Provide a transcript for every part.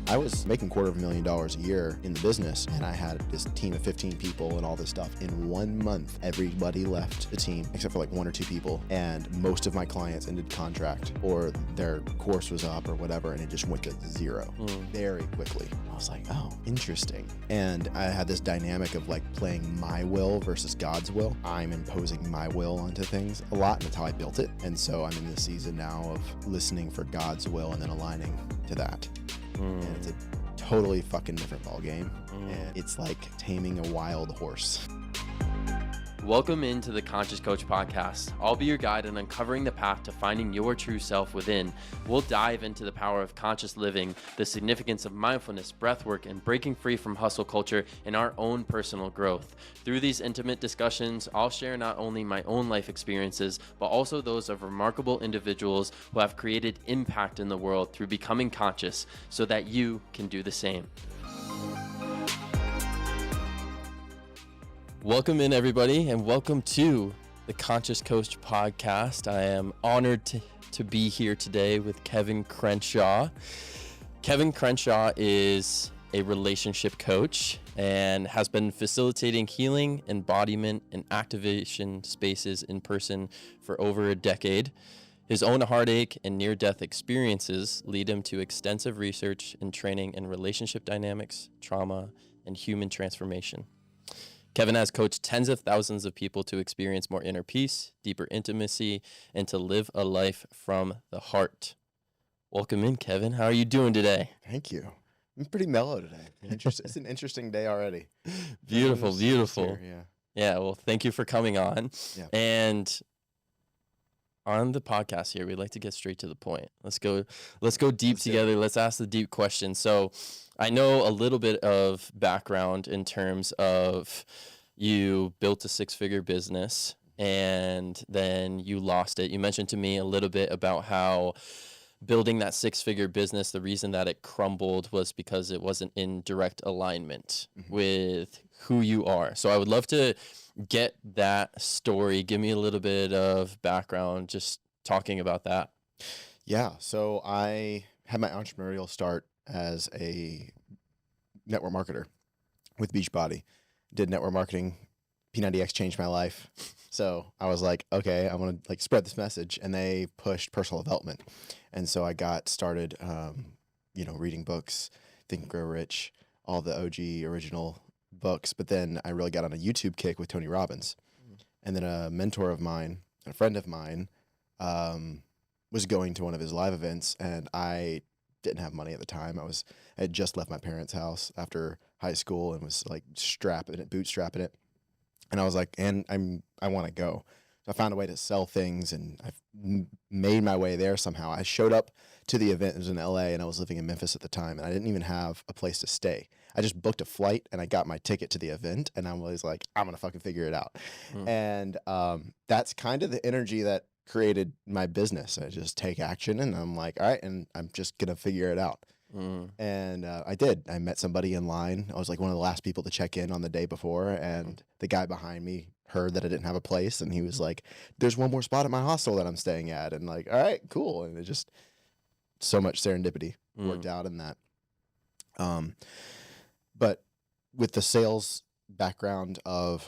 I was making $250,000 a year in the business, and I had this team of 15 people and all this stuff. In 1 month, everybody left the team except for like 1 or 2 people, and most of my clients ended contract or their course was up or whatever, and it just went to zero very quickly. I was like, oh, interesting. And I had this dynamic of like playing my will versus God's will. I'm imposing my will onto things a lot, and that's how I built it. And so I'm in this season now of listening for God's will and then aligning to that. And it's a totally fucking different ball game. And it's like taming a wild horse. Welcome into the Conscious Coach podcast. I'll be your guide in uncovering the path to finding your true self within. We'll dive into the power of conscious living, the significance of mindfulness, breathwork, and breaking free from hustle culture in our own personal growth. Through these intimate discussions, I'll share not only my own life experiences, but also those of remarkable individuals who have created impact in the world through becoming conscious so that you can do the same. Welcome in, everybody, and welcome to the Conscious Coach podcast. I am honored to be here today with Kevin Crenshaw. Kevin Crenshaw is a relationship coach and has been facilitating healing, embodiment, and activation spaces in person for over a decade. His own heartache and near-death experiences lead him to extensive research and training in relationship dynamics, trauma, and human transformation. Kevin has coached tens of thousands of people to experience more inner peace, deeper intimacy, and to live a life from the heart. Welcome in, Kevin. How are you doing today? Thank you. I'm pretty mellow today. It's an interesting day already. Beautiful. Here, Yeah, well, thank you for coming on. Yeah. And on the podcast here, we like to get straight to the point. Let's go deep together. Let's ask the deep questions. So I know a little bit of background in terms of you built a 6-figure business and then you lost it. You mentioned to me a little bit about how building that 6-figure business, the reason that it crumbled was because it wasn't in direct alignment with who you are. So I would love to get that story. Give me a little bit of background, just talking about that. Yeah. So I had my entrepreneurial start as a network marketer with Beachbody. Did network marketing. P90X changed my life. So I was like, okay, I want to like spread this message. And they pushed personal development. And so I got started, reading books, Think and Grow Rich, all the OG original books. But then I really got on a YouTube kick with Tony Robbins. And then a mentor of mine, a friend of mine, was going to one of his live events, and I didn't have money at the time. I had just left my parents' house after high school and was like bootstrapping it. And I was like, I want to go. So I found a way to sell things, and I made my way there somehow. I showed up to the event. It was in LA, and I was living in Memphis at the time, and I didn't even have a place to stay. I just booked a flight, and I got my ticket to the event, and I was like, I'm going to fucking figure it out. And that's kind of the energy that created my business. I just take action, and I'm like, all right, and I'm just going to figure it out. And I did. I met somebody in line. I was like one of the last people to check in on the day before, and the guy behind me heard that I didn't have a place, and he was like, there's one more spot at my hostel that I'm staying at. And like, all right, cool. And it just, so much serendipity worked out in that. But with the sales background of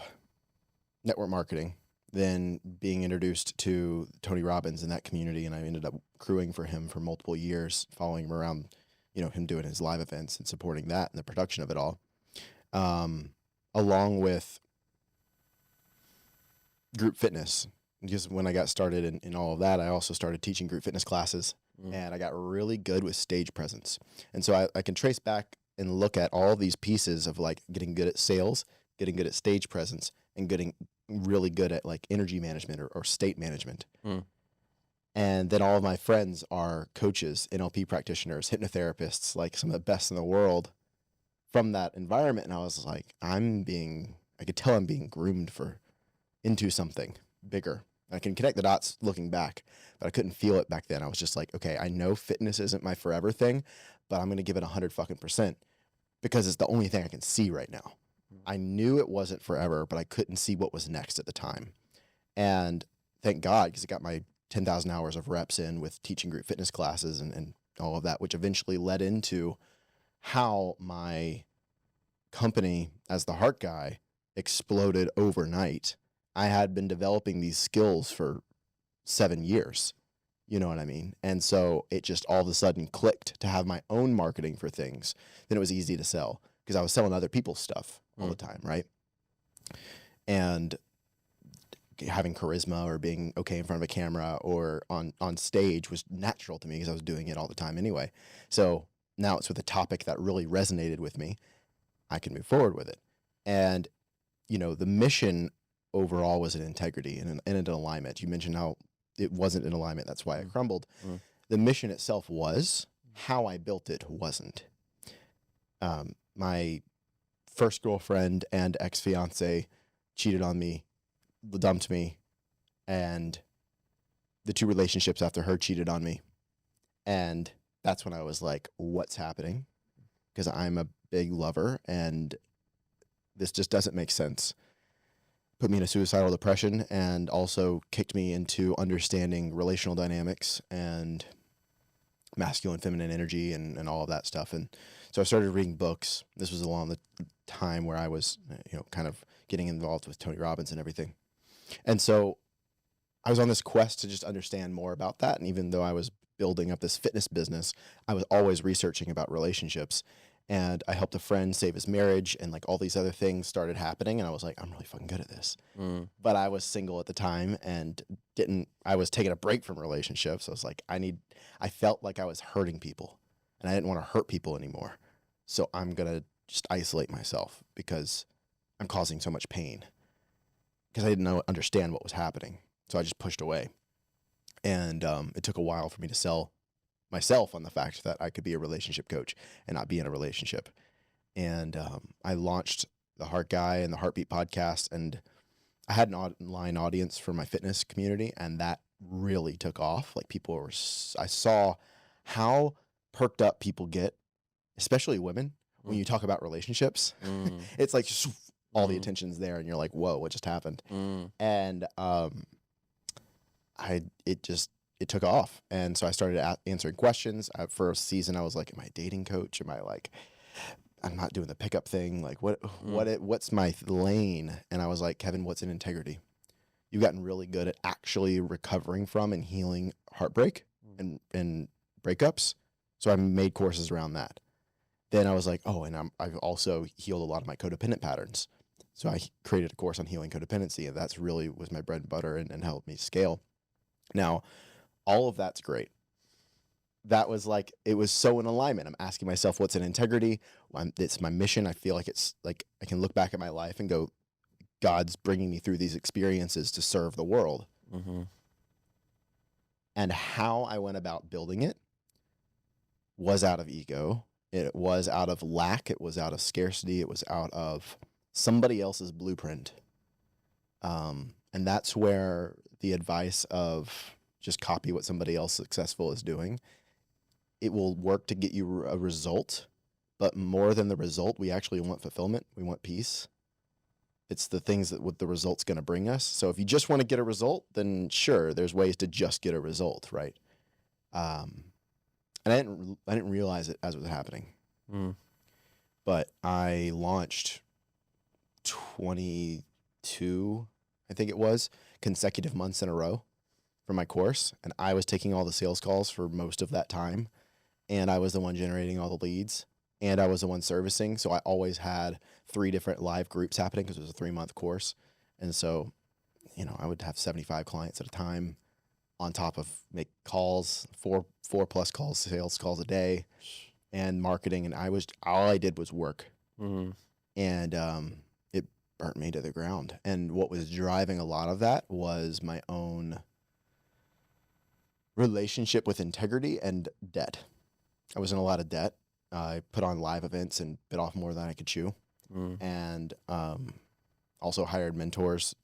network marketing, then being introduced to Tony Robbins in that community, and I ended up crewing for him for multiple years, following him around, him doing his live events and supporting that and the production of it all, along with group fitness. Because when I got started in all of that, I also started teaching group fitness classes, and I got really good with stage presence. And so I can trace back and look at all these pieces of like getting good at sales, getting good at stage presence, and getting really good at like energy management or state management. And then all of my friends are coaches, NLP practitioners, hypnotherapists, like some of the best in the world from that environment. And I was like, I could tell I'm being groomed into something bigger. I can connect the dots looking back, but I couldn't feel it back then. I was just like, okay, I know fitness isn't my forever thing, but I'm going to give it 100% because it's the only thing I can see right now. I knew it wasn't forever, but I couldn't see what was next at the time. And thank God, because I got my 10,000 hours of reps in with teaching group fitness classes and all of that, which eventually led into how my company as the heart guy exploded overnight. I had been developing these skills for 7 years. You know what I mean? And so it just all of a sudden clicked to have my own marketing for things. Then it was easy to sell because I was selling other people's stuff all the time, right? And having charisma or being okay in front of a camera or on stage was natural to me because I was doing it all the time anyway. So now it's with a topic that really resonated with me. I can move forward with it. And, you know, the mission overall was in integrity and in alignment. You mentioned how it wasn't in alignment. That's why it crumbled. The mission itself was. How I built it wasn't. My first girlfriend and ex-fiance cheated on me, dumped me, and the 2 relationships after her cheated on me. And that's when I was like, what's happening? Because I'm a big lover and this just doesn't make sense. Put me in a suicidal depression and also kicked me into understanding relational dynamics and masculine, feminine energy and all of that stuff. And so I started reading books. This was along the time where I was, you know, kind of getting involved with Tony Robbins and everything. And so I was on this quest to just understand more about that. And even though I was building up this fitness business, I was always researching about relationships. And I helped a friend save his marriage, and like all these other things started happening. And I was like, I'm really fucking good at this. But I was single at the time and I was taking a break from relationships. I was like, I felt like I was hurting people and I didn't want to hurt people anymore. So I'm going to just isolate myself because I'm causing so much pain because I didn't understand what was happening. So I just pushed away. And it took a while for me to sell myself on the fact that I could be a relationship coach and not be in a relationship. And I launched the Heart Guy and the Heartbeat podcast, and I had an online audience for my fitness community, and that really took off. Like I saw how perked up people get, especially women, when you talk about relationships. It's like all the attention's there, and you're like, whoa, what just happened? And it took off. And so I started answering questions. For a season, I was like, am I a dating coach? Am I like, I'm not doing the pickup thing. Like what's my lane? And I was like, Kevin, what's in integrity? You've gotten really good at actually recovering from and healing heartbreak and breakups. So I made courses around that. Then I was like, oh, and I've also healed a lot of my codependent patterns. So I created a course on healing codependency, and that's really was my bread and butter and helped me scale. Now, all of that's great. That was like, it was so in alignment. I'm asking myself, what's in integrity? It's my mission. I feel like it's like I can look back at my life and go, God's bringing me through these experiences to serve the world. And how I went about building it was out of ego. It was out of lack. It was out of scarcity. It was out of somebody else's blueprint. And that's where the advice of just copy what somebody else successful is doing. It will work to get you a result, but more than the result, we actually want fulfillment. We want peace. It's the things that what the result's going to bring us. So if you just want to get a result, then sure, there's ways to just get a result, right? And I didn't realize it as it was happening. But I launched 22, I think it was, consecutive months in a row for my course, and I was taking all the sales calls for most of that time, and I was the one generating all the leads, and I was the one servicing. So I always had 3 different live groups happening because it was a 3-month course. And so, you know, I would have 75 clients at a time on top of make calls, 4+ calls, sales calls a day, and marketing. And all I did was work. And it burnt me to the ground. And what was driving a lot of that was my own relationship with integrity and debt. I was in a lot of debt. I put on live events and bit off more than I could chew. And also hired mentors.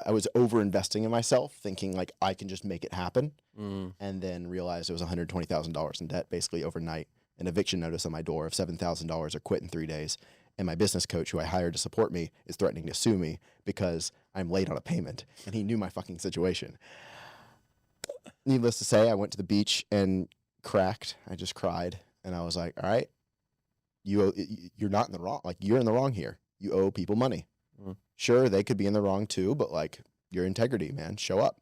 I was over investing in myself, thinking like I can just make it happen. And then realized it was $120,000 in debt basically overnight. An eviction notice on my door of $7,000 or quit in 3 days. And my business coach, who I hired to support me, is threatening to sue me because I'm late on a payment. And he knew my fucking situation. Needless to say, I went to the beach and cracked. I just cried. And I was like, all right, you're not in the wrong. Like, you're in the wrong here. You owe people money. Mm. Sure, they could be in the wrong too, but like, your integrity, man, show up.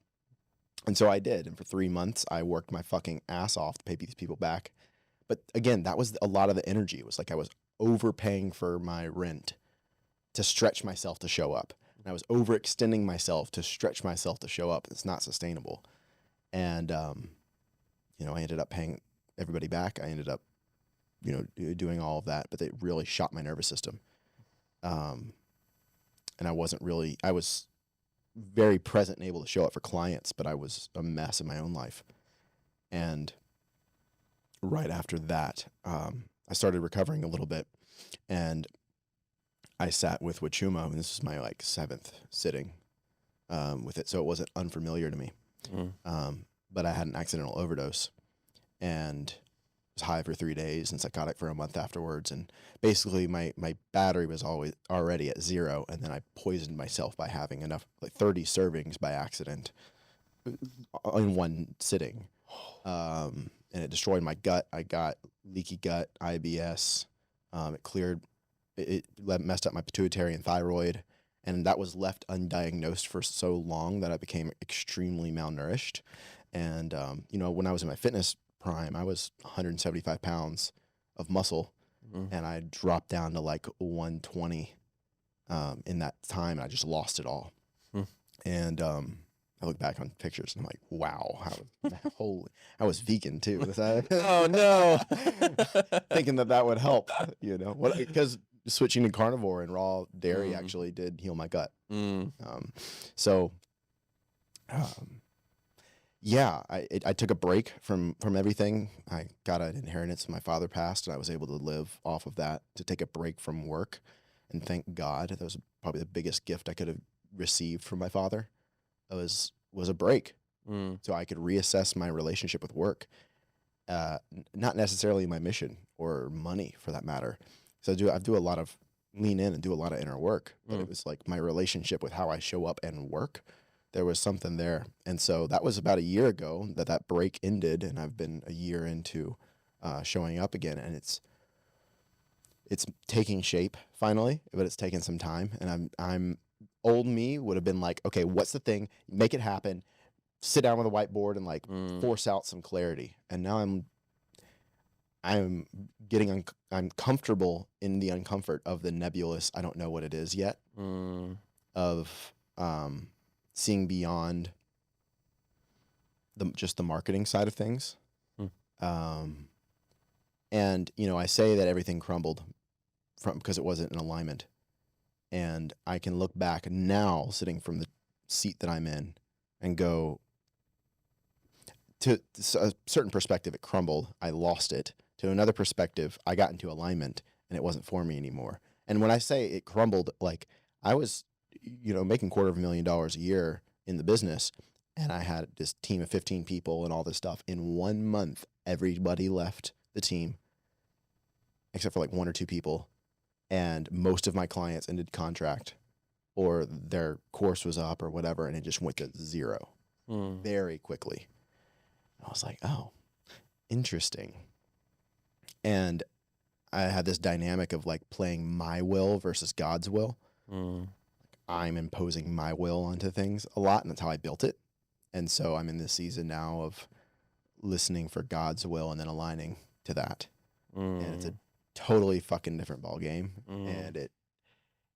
And so I did. And for 3 months, I worked my fucking ass off to pay these people back. But again, that was a lot of the energy. It was like I was overpaying for my rent to stretch myself to show up. And I was overextending myself to stretch myself to show up. It's not sustainable. And, you know, I ended up paying everybody back. I ended up, you know, doing all of that, but it really shot my nervous system. And I was very present and able to show up for clients, but I was a mess in my own life. And right after that, I started recovering a little bit, and I sat with Wachuma, and this is my like 7th sitting with it, so it wasn't unfamiliar to me. But I had an accidental overdose and was high for 3 days and psychotic for a month afterwards. And basically my battery was already at 0. And then I poisoned myself by having enough, like 30 servings by accident in one sitting. And it destroyed my gut. I got leaky gut, IBS. It messed up my pituitary and thyroid. And that was left undiagnosed for so long that I became extremely malnourished. And, you know, when I was in my fitness prime, I was 175 pounds of muscle, and I dropped down to like 120 in that time, and I just lost it all. And I look back on pictures, and I'm like, wow, I was vegan too. Oh, no. Thinking that would help, you know, because switching to carnivore and raw dairy actually did heal my gut. Yeah, I took a break from everything. I got an inheritance. My father passed, and I was able to live off of that, to take a break from work. And thank God, that was probably the biggest gift I could have received from my father. It was a break, so I could reassess my relationship with work, not necessarily my mission or money for that matter. So I do a lot of lean in and do a lot of inner work, but it was like my relationship with how I show up and work. There was something there. And so that was about a year ago that break ended, and I've been a year into showing up again, and it's taking shape finally, but it's taken some time. And I'm old me would have been like, okay, what's the thing? Make it happen. Sit down with a whiteboard and like force out some clarity. And now I'm getting I'm comfortable in the uncomfort of the nebulous. I don't know what it is yet. Of seeing beyond just the marketing side of things. And, you know, I say that everything crumbled because it wasn't in alignment. And I can look back now, sitting from the seat that I'm in, and go, to a certain perspective, it crumbled. I lost it. To another perspective, I got into alignment, and it wasn't for me anymore. And when I say it crumbled, like, I was, you know, making $250,000 a year in the business, and I had this team of 15 people and all this stuff. In 1 month, everybody left the team, except for like 1 or 2 people. And most of my clients ended contract, or their course was up or whatever, and it just went to 0 very quickly. I was like, oh, interesting. And I had this dynamic of like playing my will versus God's will. I'm imposing my will onto things a lot, and that's how I built it. And so I'm in this season now of listening for God's will and then aligning to that. And it's a totally fucking different ball game. And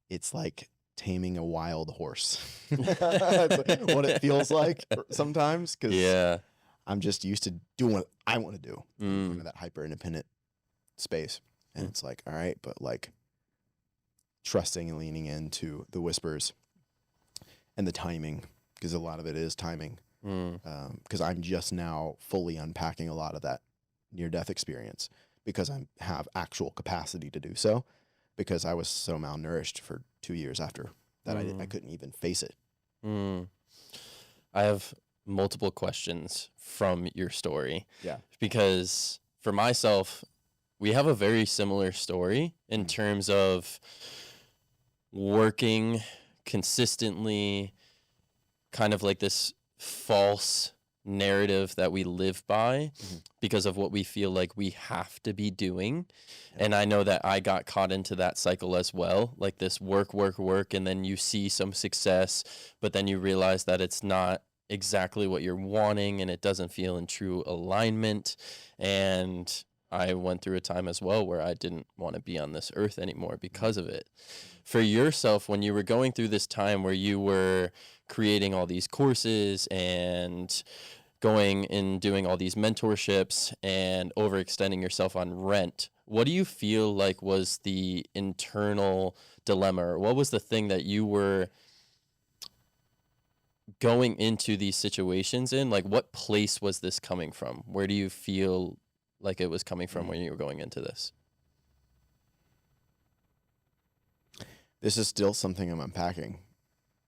it's like taming a wild horse. That's what it feels like sometimes, because I'm just used to doing what I want to do in that hyper independent space. And it's like, all right, but like trusting and leaning into the whispers and the timing, because a lot of it is timing. Because I'm just now fully unpacking a lot of that near-death experience, because I have actual capacity to do so, because I was so malnourished for 2 years after that. I couldn't even face it. I have multiple questions from your story. Yeah. Because for myself, we have a very similar story in terms of working consistently, kind of like this false narrative that we live by because of what we feel like we have to be doing. And I know that I got caught into that cycle as well, like this work, and then you see some success, but then you realize that it's not exactly what you're wanting and it doesn't feel in true alignment. And I went through a time as well where I didn't want to be on this earth anymore because of it. For yourself, when you were going through this time where you were creating all these courses and going and doing all these mentorships and overextending yourself on rent, what do you feel like was the internal dilemma, or what was the thing that you were going into these situations in? Like, what place was this coming from? Where do you feel like it was coming from when you were going into this? This is still something I'm unpacking,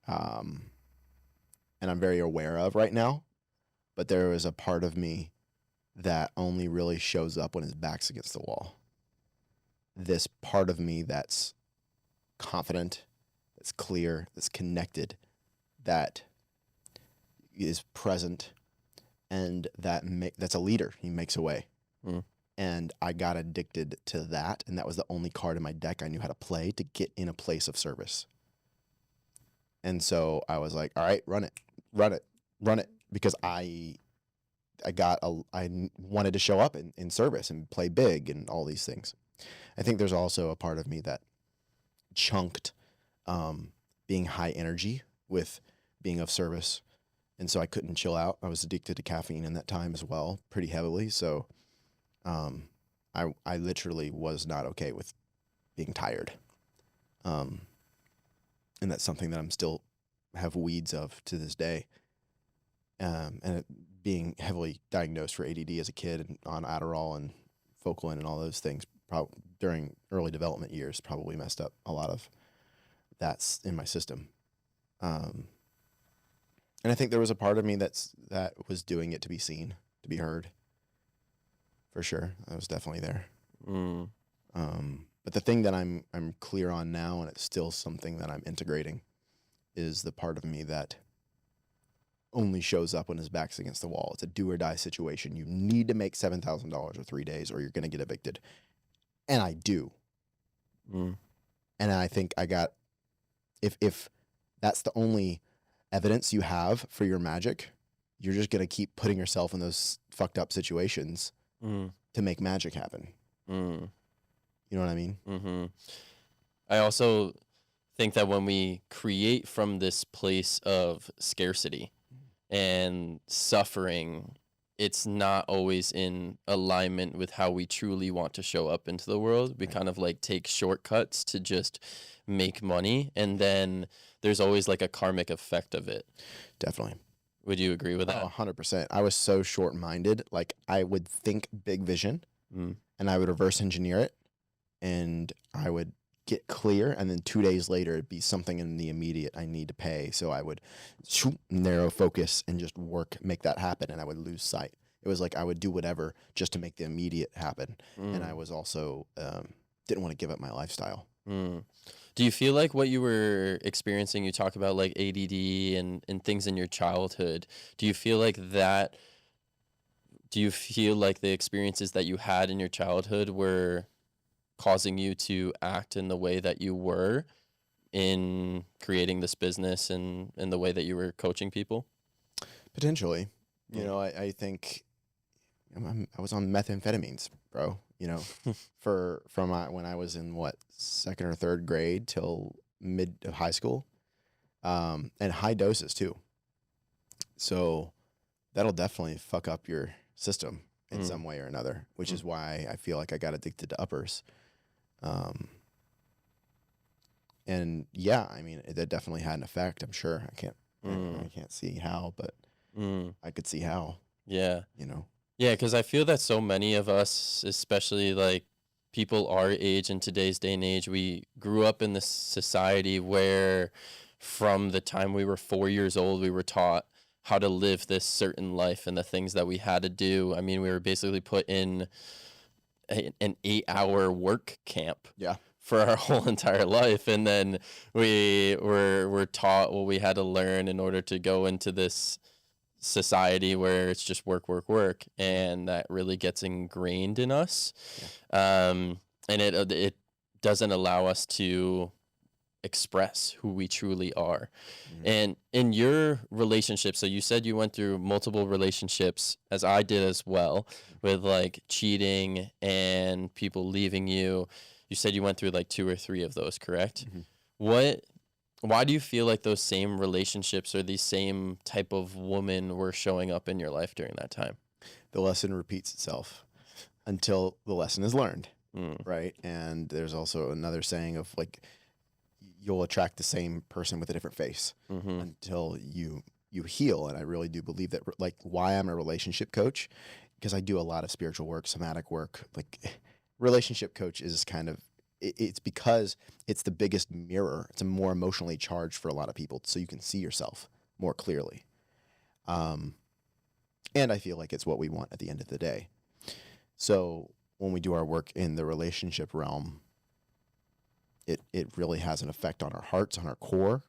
and I'm very aware of right now. But there is a part of me that only really shows up when his back's against the wall. This part of me that's confident, that's clear, that's connected, that is present, and that's a leader. He makes a way. And I got addicted to that, and that was the only card in my deck I knew how to play to get in a place of service. And so I was like, all right, run it, because I wanted to show up in service and play big and all these things. I think there's also a part of me that chunked being high energy with being of service, and so I couldn't chill out. I was addicted to caffeine in that time as well, pretty heavily. So I literally was not okay with being tired. And that's something that I'm still have weeds of to this day. Being heavily diagnosed for ADD as a kid and on Adderall and Focalin and all those things during early development years probably messed up a lot of that's in my system. And I think there was a part of me that was doing it to be seen, to be heard. For sure, I was definitely there. But the thing that I'm clear on now, and it's still something that I'm integrating, is the part of me that only shows up when his back's against the wall. It's a do or die situation. You need to make $7,000 or 3 days, or you're going to get evicted. And I do. And I think I got, if that's the only evidence you have for your magic, you're just going to keep putting yourself in those fucked up situations to make magic happen. You know what I mean? I also think that when we create from this place of scarcity and suffering, it's not always in alignment with how we truly want to show up into the world. We kind of like take shortcuts to just make money, and then there's always like a karmic effect of it. Definitely. Would you agree with that? Oh, 100%. I was so short-minded. Like, I would think big vision, and I would reverse engineer it, and I would get clear, and then 2 days later, it'd be something in the immediate I need to pay. So I would narrow focus and just make that happen, and I would lose sight. It was like I would do whatever just to make the immediate happen. And I was also didn't want to give up my lifestyle. Do you feel like what you were experiencing, you talk about like ADD and things in your childhood, do you feel like the experiences that you had in your childhood were causing you to act in the way that you were in creating this business and in the way that you were coaching people? Potentially. You know, I think I was on methamphetamines, bro, you know, from when I was in second or third grade till mid of high school, and high doses too. So that'll definitely fuck up your system in some way or another, which is why I feel like I got addicted to uppers. And yeah, I mean, that definitely had an effect. I'm sure. I can't see how, but I could see how. Yeah. You know. Yeah, because I feel that so many of us, especially like people our age in today's day and age, we grew up in this society where from the time we were 4 years old, we were taught how to live this certain life and the things that we had to do. I mean, we were basically put in an 8-hour work camp. Yeah. For our whole entire life, and then we were taught what we had to learn in order to go into this society where it's just work, work, work, and that really gets ingrained in us. And it doesn't allow us to express who we truly are. And in your relationship, so you said you went through multiple relationships, as I did as well, with like cheating and people leaving you. You said you went through like 2 or 3 of those, correct? Why do you feel like those same relationships or these same type of woman were showing up in your life during that time? The lesson repeats itself until the lesson is learned, right? And there's also another saying of like, you'll attract the same person with a different face until you heal. And I really do believe that, like, why I'm a relationship coach, because I do a lot of spiritual work, somatic work. Like, relationship coach is kind of, it's because it's the biggest mirror. It's a more emotionally charged for a lot of people, so you can see yourself more clearly. And I feel like it's what we want at the end of the day. So when we do our work in the relationship realm, it really has an effect on our hearts, on our core,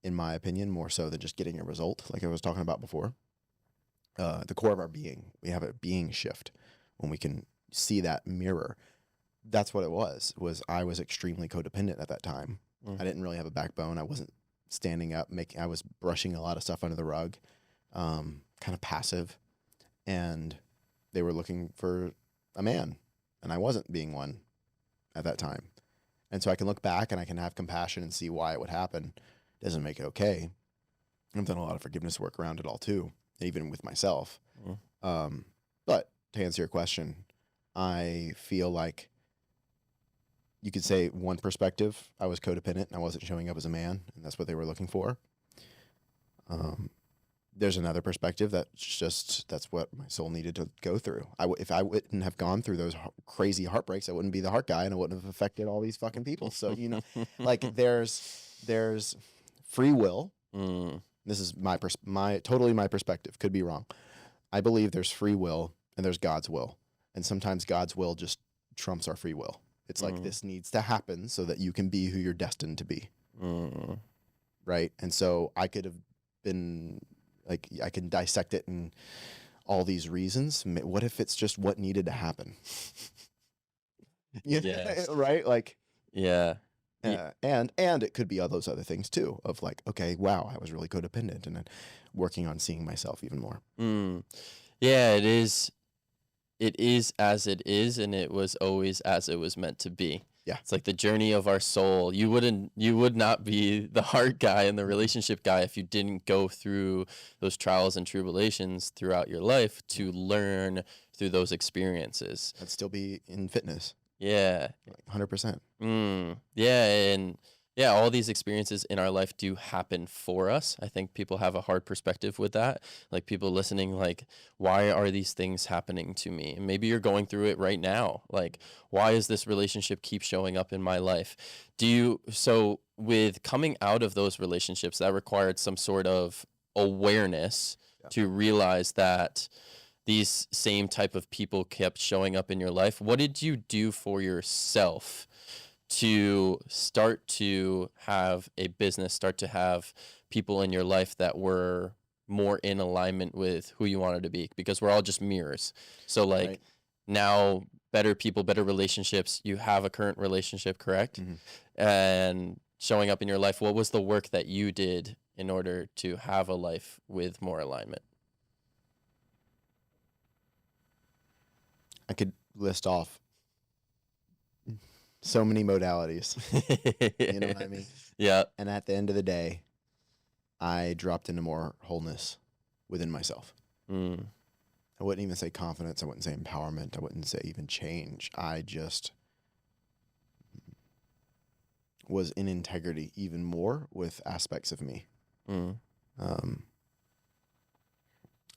in my opinion, more so than just getting a result, like I was talking about before. The core of our being, we have a being shift when we can see that mirror. That's what it was I was extremely codependent at that time. I didn't really have a backbone. I wasn't standing up, I was brushing a lot of stuff under the rug, kind of passive, and they were looking for a man, and I wasn't being one at that time. And so I can look back and I can have compassion and see why it would happen. It doesn't make it okay. I've done a lot of forgiveness work around it all too, even with myself. But to answer your question, I feel like you could say one perspective, I was codependent and I wasn't showing up as a man, and that's what they were looking for. There's another perspective that's what my soul needed to go through. If I wouldn't have gone through those crazy heartbreaks, I wouldn't be the heart guy, and I wouldn't have affected all these fucking people. So, like there's free will. This is my perspective. Could be wrong. I believe there's free will and there's God's will, and sometimes God's will just trumps our free will. It's like, this needs to happen so that you can be who you're destined to be. Right. And so I could have been like, I can dissect it in all these reasons. What if it's just what needed to happen? Yes. Right. Like, yeah. And it could be all those other things too, of like, okay, wow, I was really codependent, and then working on seeing myself even more. Yeah, it is as it is, and it was always as it was meant to be. Yeah. It's like the journey of our soul. You would not be the heart guy and the relationship guy if you didn't go through those trials and tribulations throughout your life to learn through those experiences. I'd still be in fitness. Yeah. 100%. Yeah, and yeah, all these experiences in our life do happen for us. I think people have a hard perspective with that. Like, people listening, like, why are these things happening to me? And maybe you're going through it right now. Like, why is this relationship keep showing up in my life? So with coming out of those relationships, that required some sort of awareness to realize that these same type of people kept showing up in your life. What did you do for yourself to start to have a business, start to have people in your life that were more in alignment with who you wanted to be? Because we're all just mirrors. So like, now, better people, better relationships. You have a current relationship, correct? And showing up in your life, what was the work that you did in order to have a life with more alignment? I could list off so many modalities. You know what I mean? Yeah. And at the end of the day, I dropped into more wholeness within myself. I wouldn't even say confidence. I wouldn't say empowerment. I wouldn't say even change. I just was in integrity even more with aspects of me.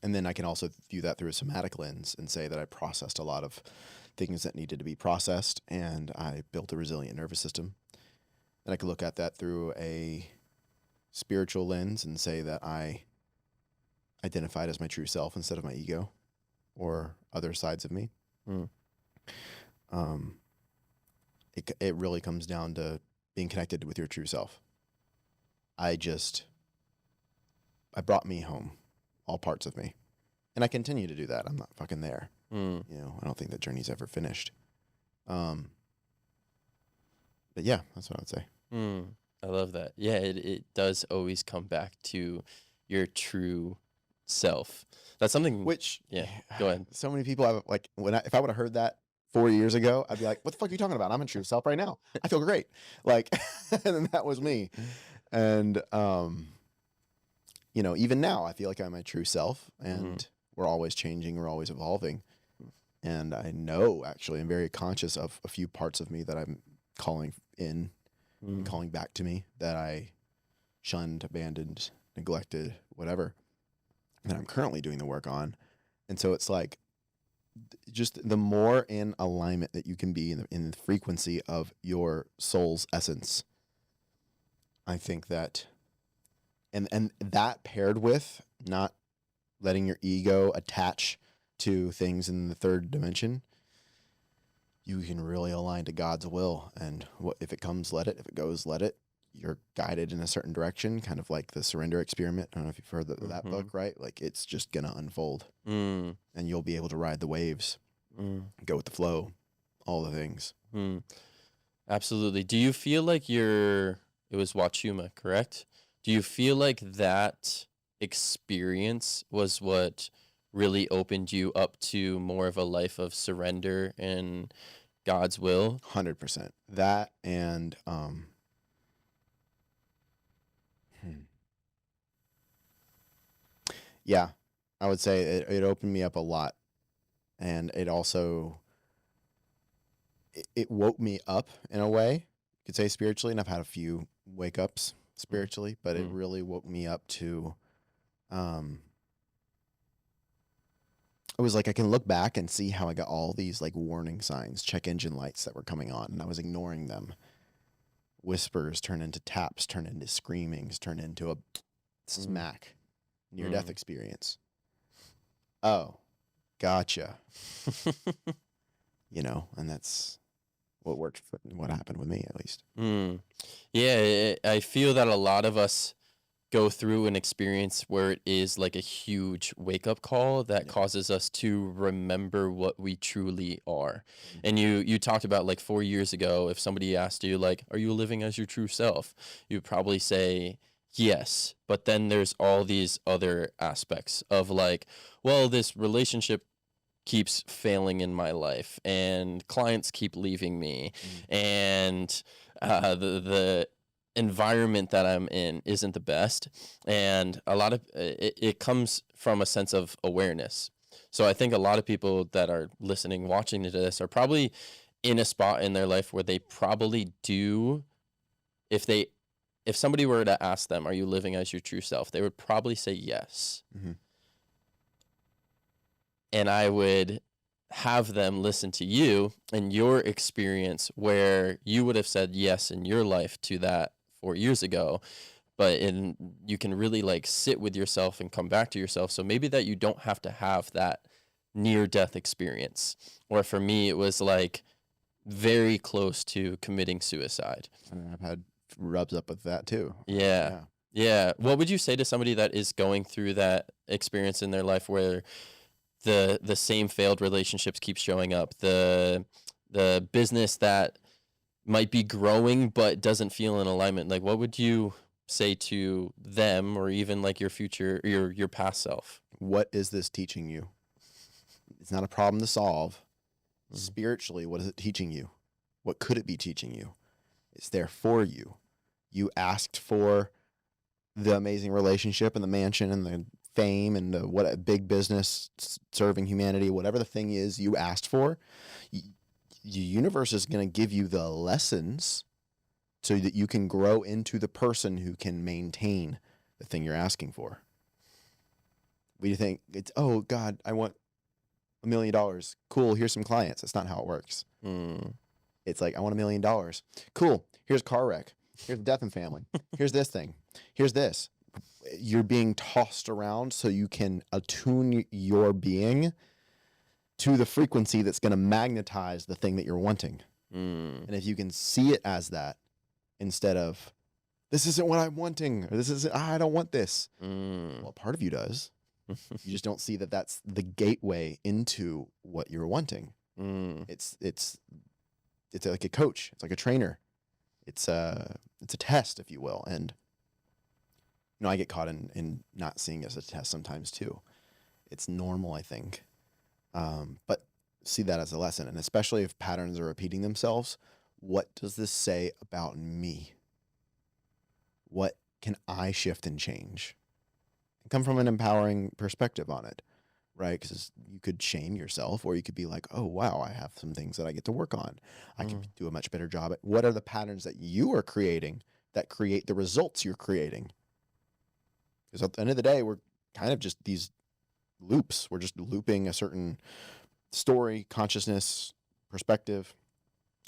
And then I can also view that through a somatic lens and say that I processed a lot of things that needed to be processed, and I built a resilient nervous system. And I could look at that through a spiritual lens and say that I identified as my true self instead of my ego or other sides of me. It really comes down to being connected with your true self. I brought me home all parts of me. And I continue to do that. I'm not fucking there. Mm. You know, I don't think that journey's ever finished. But yeah, that's what I would say. I love that. Yeah, it does always come back to your true self. That's something. Which, yeah, go ahead. So many people have, like, if I would have heard that 4 years ago, I'd be like, what the fuck are you talking about? I'm in true self right now. I feel great. Like, and then that was me. And, you know, even now I feel like I'm my true self, and we're always changing. We're always evolving. And I know, actually, I'm very conscious of a few parts of me that I'm calling in and calling back to me that I shunned, abandoned, neglected, whatever, that I'm currently doing the work on. And so it's like, just the more in alignment that you can be in the frequency of your soul's essence, I think that, and that paired with not letting your ego attach to things in the third dimension, you can really align to God's will. And what if it comes, let it. If it goes, let it. You're guided in a certain direction, kind of like the surrender experiment. I don't know if you've heard that book, right? Like, it's just gonna unfold, and you'll be able to ride the waves, go with the flow, all the things. Absolutely. Do you feel like it was Wachuma, correct? Do you feel like that experience was what really opened you up to more of a life of surrender and God's will? 100%. That, and yeah, I would say it opened me up a lot, and it also it woke me up in a way, you could say, spiritually. And I've had a few wake ups spiritually, but it really woke me up to it was like I can look back and see how I got all these like warning signs, check engine lights that were coming on, and I was ignoring them. Whispers turn into taps, turn into screamings, turn into a smack, near-death experience. Oh, gotcha. You know, and that's what worked, what happened with me, at least. Yeah, I feel that a lot of us go through an experience where it is like a huge wake-up call that causes us to remember what we truly are. And you talked about, like, 4 years ago, if somebody asked you, like, are you living as your true self, you'd probably say yes. But then there's all these other aspects of, like, well, this relationship keeps failing in my life, and clients keep leaving me, and the environment that I'm in isn't the best. And a lot of it comes from a sense of awareness. So I think a lot of people that are listening, watching to this, are probably in a spot in their life where they probably do, if somebody were to ask them, are you living as your true self, they would probably say yes. And I would have them listen to you and your experience where you would have said yes in your life to that 4 years ago, but you can really, like, sit with yourself and come back to yourself. So maybe that you don't have to have that near-death experience. Or for me, it was like very close to committing suicide. I've had rubs up with that too. Yeah. What would you say to somebody that is going through that experience in their life where the same failed relationships keep showing up, the business that might be growing but doesn't feel in alignment? Like, what would you say to them, or even like your future, your past self? What is this teaching you? It's not a problem to solve. Spiritually, what is it teaching you? What could it be teaching you? It's there for you. You asked for the amazing relationship and the mansion and the fame and what a big business serving humanity, whatever the thing is you asked for. The universe is going to give you the lessons so that you can grow into the person who can maintain the thing you're asking for. We think it's, oh God, I want $1 million. Cool. Here's some clients. That's not how it works. It's like, I want $1 million. Cool. Here's a car wreck. Here's a death in family. Here's this thing. Here's this. You're being tossed around so you can attune your being to the frequency that's going to magnetize the thing that you're wanting. And if you can see it as that, instead of, this isn't what I'm wanting, or this isn't, I don't want this. Well, part of you does. You just don't see that that's the gateway into what you're wanting. It's like a coach. It's like a trainer. It's a test, if you will. And I get caught in not seeing it as a test sometimes too. It's normal, I think. But see that as a lesson. And especially if patterns are repeating themselves, what does this say about me? What can I shift and change? And come from an empowering perspective on it, right? Because you could shame yourself, or you could be like, oh, wow, I have some things that I get to work on. I can do a much better job at. What are the patterns that you are creating that create the results you're creating? Because at the end of the day, we're kind of just these loops. We're just looping a certain story, consciousness, perspective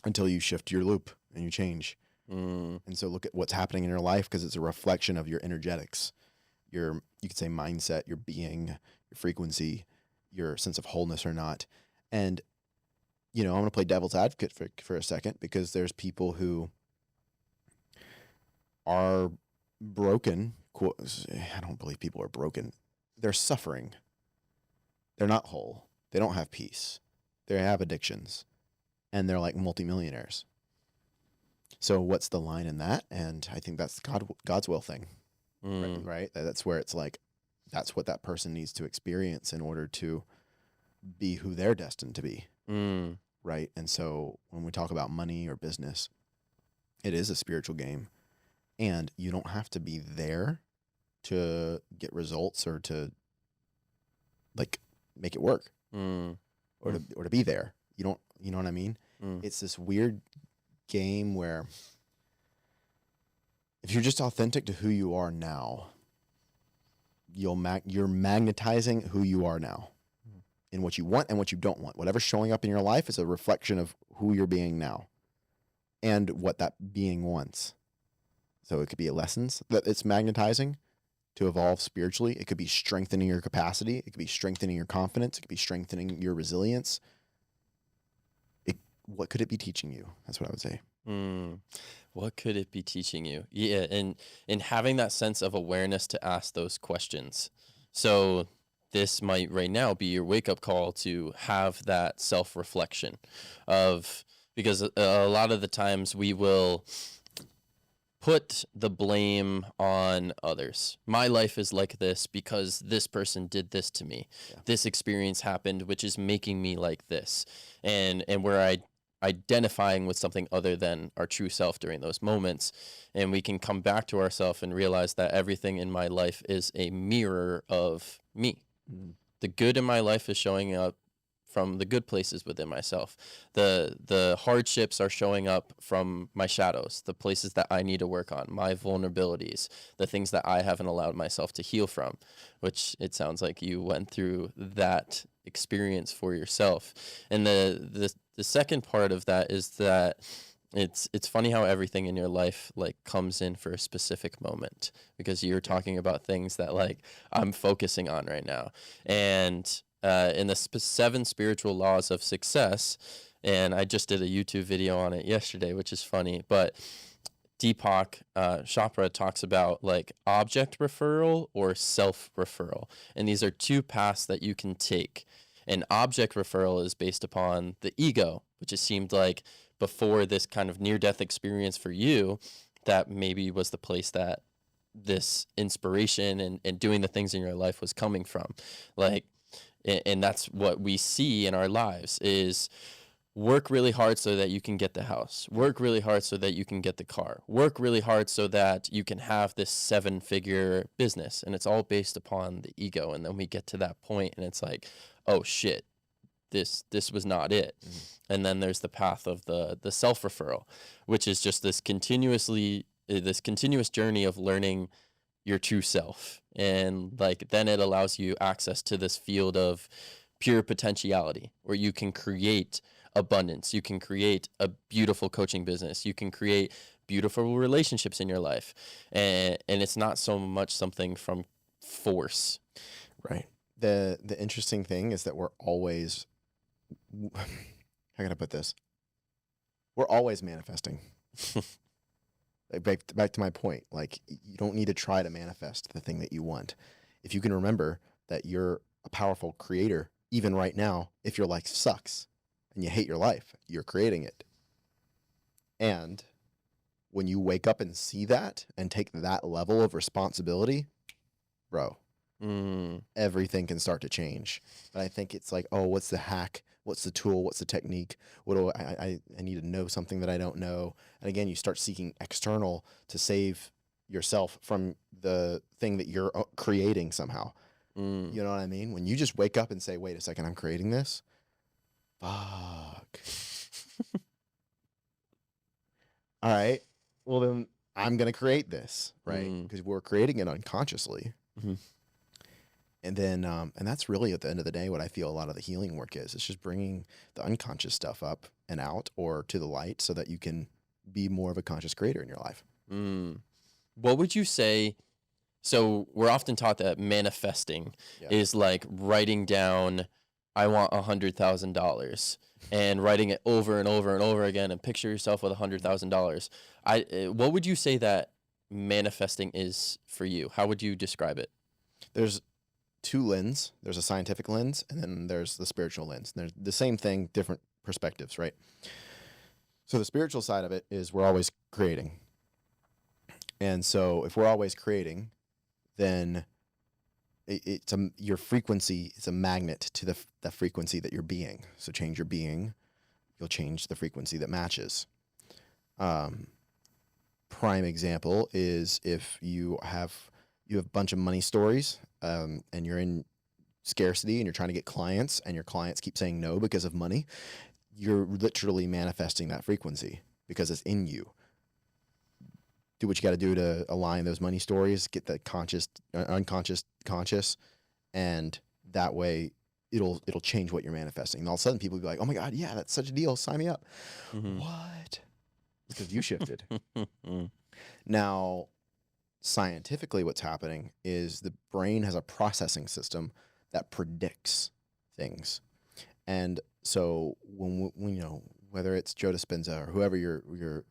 until you shift your loop and you change. And so look at what's happening in your life, because it's a reflection of your energetics, you could say mindset, your being, your frequency, your sense of wholeness or not. And, I'm going to play devil's advocate for a second, because there's people who are broken. I don't believe people are broken. They're suffering. They're not whole. They don't have peace. They have addictions, and they're like multimillionaires. So what's the line in that? And I think that's God's will thing, right? That's where it's like, that's what that person needs to experience in order to be who they're destined to be, right? And so when we talk about money or business, it is a spiritual game, and you don't have to be there to get results or to like make it work, or to be there. You know what I mean? It's this weird game where if you're just authentic to who you are now, you're magnetizing who you are now, in what you want and what you don't want. Whatever's showing up in your life is a reflection of who you're being now and what that being wants. So it could be lessons that it's magnetizing to evolve spiritually. It could be strengthening your capacity. It could be strengthening your confidence. It could be strengthening your resilience. What could it be teaching you? That's what I would say. What could it be teaching you? Yeah, and having that sense of awareness to ask those questions. So this might right now be your wake-up call to have that self-reflection because a lot of the times we will put the blame on others. My life is like this because this person did this to me. Yeah. This experience happened, which is making me like this. And we're identifying with something other than our true self during those moments. And we can come back to ourselves and realize that everything in my life is a mirror of me. The good in my life is showing up from the good places within myself. The hardships are showing up from my shadows, the places that I need to work on, my vulnerabilities, the things that I haven't allowed myself to heal from, which it sounds like you went through that experience for yourself. And the second part of that is that it's funny how everything in your life like comes in for a specific moment, because you're talking about things that like I'm focusing on right now. And in the 7 spiritual laws of success, and I just did a YouTube video on it yesterday, which is funny, but Deepak Chopra talks about like object referral or self-referral. And these are 2 paths that you can take. And object referral is based upon the ego, which it seemed like before this kind of near-death experience for you, that maybe was the place that this inspiration and doing the things in your life was coming from. Like, and that's what we see in our lives is work really hard so that you can get the house, work really hard so that you can get the car, work really hard so that you can have this 7-figure business. And it's all based upon the ego. And then we get to that point and it's like, oh shit, this was not it. And then there's the path of the self-referral, which is just this continuous journey of learning your true self. And like then it allows you access to this field of pure potentiality where you can create abundance, you can create a beautiful coaching business, you can create beautiful relationships in your life, and it's not so much something from force. Right. The interesting thing is that we're always, how can I put this? We're always manifesting. Back to my point, like you don't need to try to manifest the thing that you want. If you can remember that you're a powerful creator, even right now. If your life sucks and you hate your life, you're creating it. And when you wake up and see that and take that level of responsibility, bro, everything can start to change. But I think it's like, oh, what's the hack? What's the tool? What's the technique? What do I need to know something that I don't know? And again, you start seeking external to save yourself from the thing that you're creating somehow. You know what I mean? When you just wake up and say, wait a second, I'm creating this. Fuck. All right. Well, then I'm going to create this, right? Because we're creating it unconsciously. And then, and that's really at the end of the day, what I feel a lot of the healing work is. It's just bringing the unconscious stuff up and out or to the light so that you can be more of a conscious creator in your life. What would you say? So we're often taught that manifesting is like writing down, I want $100,000 and writing it over and over and over again and picture yourself with $100,000. What would you say that manifesting is for you? How would you describe it? There's two lenses. There's a scientific lens, and then there's the spiritual lens. They're the same thing, different perspectives, right? So the spiritual side of it is we're always creating. And so if we're always creating, then your frequency is a magnet to the frequency that you're being. So change your being, you'll change the frequency that matches. Prime example is if you have a bunch of money stories, and you're in scarcity and you're trying to get clients and your clients keep saying no because of money, you're literally manifesting that frequency because it's in you. Do what you got to do to align those money stories, get that unconscious, conscious, and that way it'll change what you're manifesting. And all of a sudden people will be like, oh my God, yeah, that's such a deal. Sign me up. What? Because you shifted. Now, scientifically what's happening is the brain has a processing system that predicts things. And so when whether it's Joe Dispenza or whoever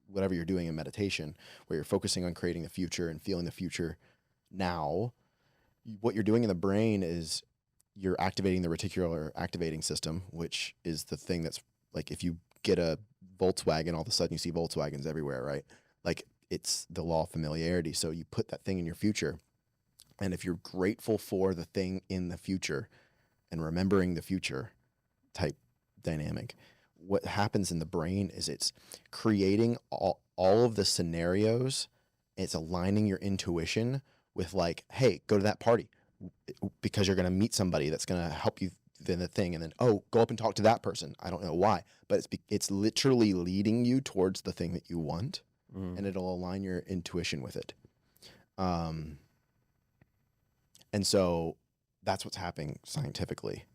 whatever you're doing in meditation, where you're focusing on creating the future and feeling the future now, what you're doing in the brain is you're activating the reticular activating system, which is the thing that's like, if you get a Volkswagen, all of a sudden you see Volkswagens everywhere, right? Like, it's the law of familiarity. So you put that thing in your future. And if you're grateful for the thing in the future and remembering the future type dynamic, what happens in the brain is it's creating all of the scenarios. It's aligning your intuition with like, hey, go to that party because you're going to meet somebody that's going to help you in the thing. And then, oh, go up and talk to that person. I don't know why, but it's literally leading you towards the thing that you want. And it'll align your intuition with it. And so that's what's happening scientifically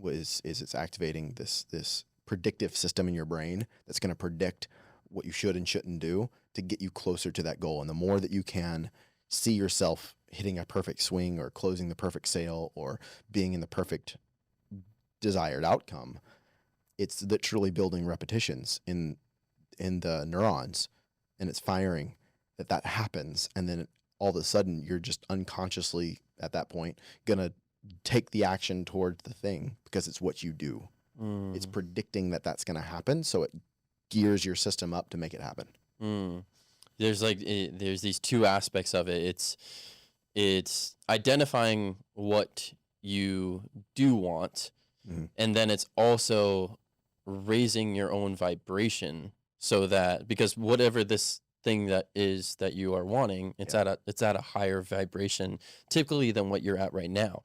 is it's activating this predictive system in your brain that's going to predict what you should and shouldn't do to get you closer to that goal. And the more that you can see yourself hitting a perfect swing or closing the perfect sale or being in the perfect desired outcome, it's literally building repetitions in the neurons. And it's firing that happens. And then all of a sudden you're just unconsciously at that point going to take the action towards the thing because it's what you do. It's predicting that that's going to happen. So it gears your system up to make it happen. There's there's these two aspects of it. It's identifying what you do want. And then it's also raising your own vibration. So that, because whatever this thing that is that you are wanting, it's at a higher vibration typically than what you're at right now.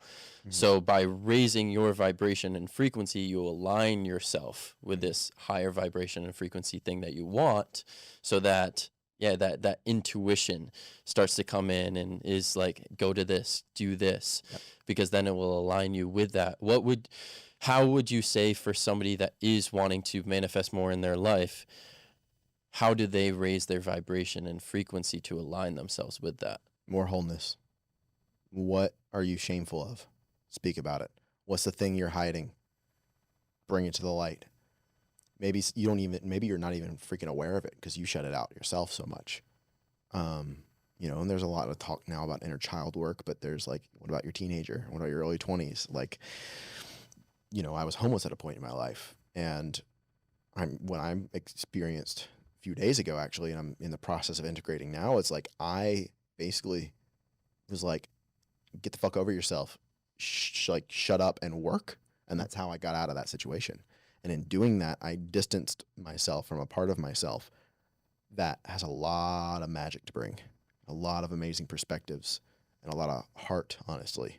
So by raising your vibration and frequency, you align yourself with this higher vibration and frequency thing that you want, so that that intuition starts to come in and is like, go to this, do this, because then it will align you with that. How would you say for somebody that is wanting to manifest more in their life, how do they raise their vibration and frequency to align themselves with that? More wholeness. What are you shameful of? Speak about it. What's the thing you're hiding? Bring it to the light. Maybe you're not even freaking aware of it because you shut it out yourself so much. And there's a lot of talk now about inner child work, but there's like, what about your teenager? What about your early 20s? Like, I was homeless at a point in my life, and when I experienced a few days ago, actually, and I'm in the process of integrating now, it's like, I basically was like, get the fuck over yourself, shut up and work. And that's how I got out of that situation. And in doing that, I distanced myself from a part of myself that has a lot of magic to bring, a lot of amazing perspectives, and a lot of heart, honestly.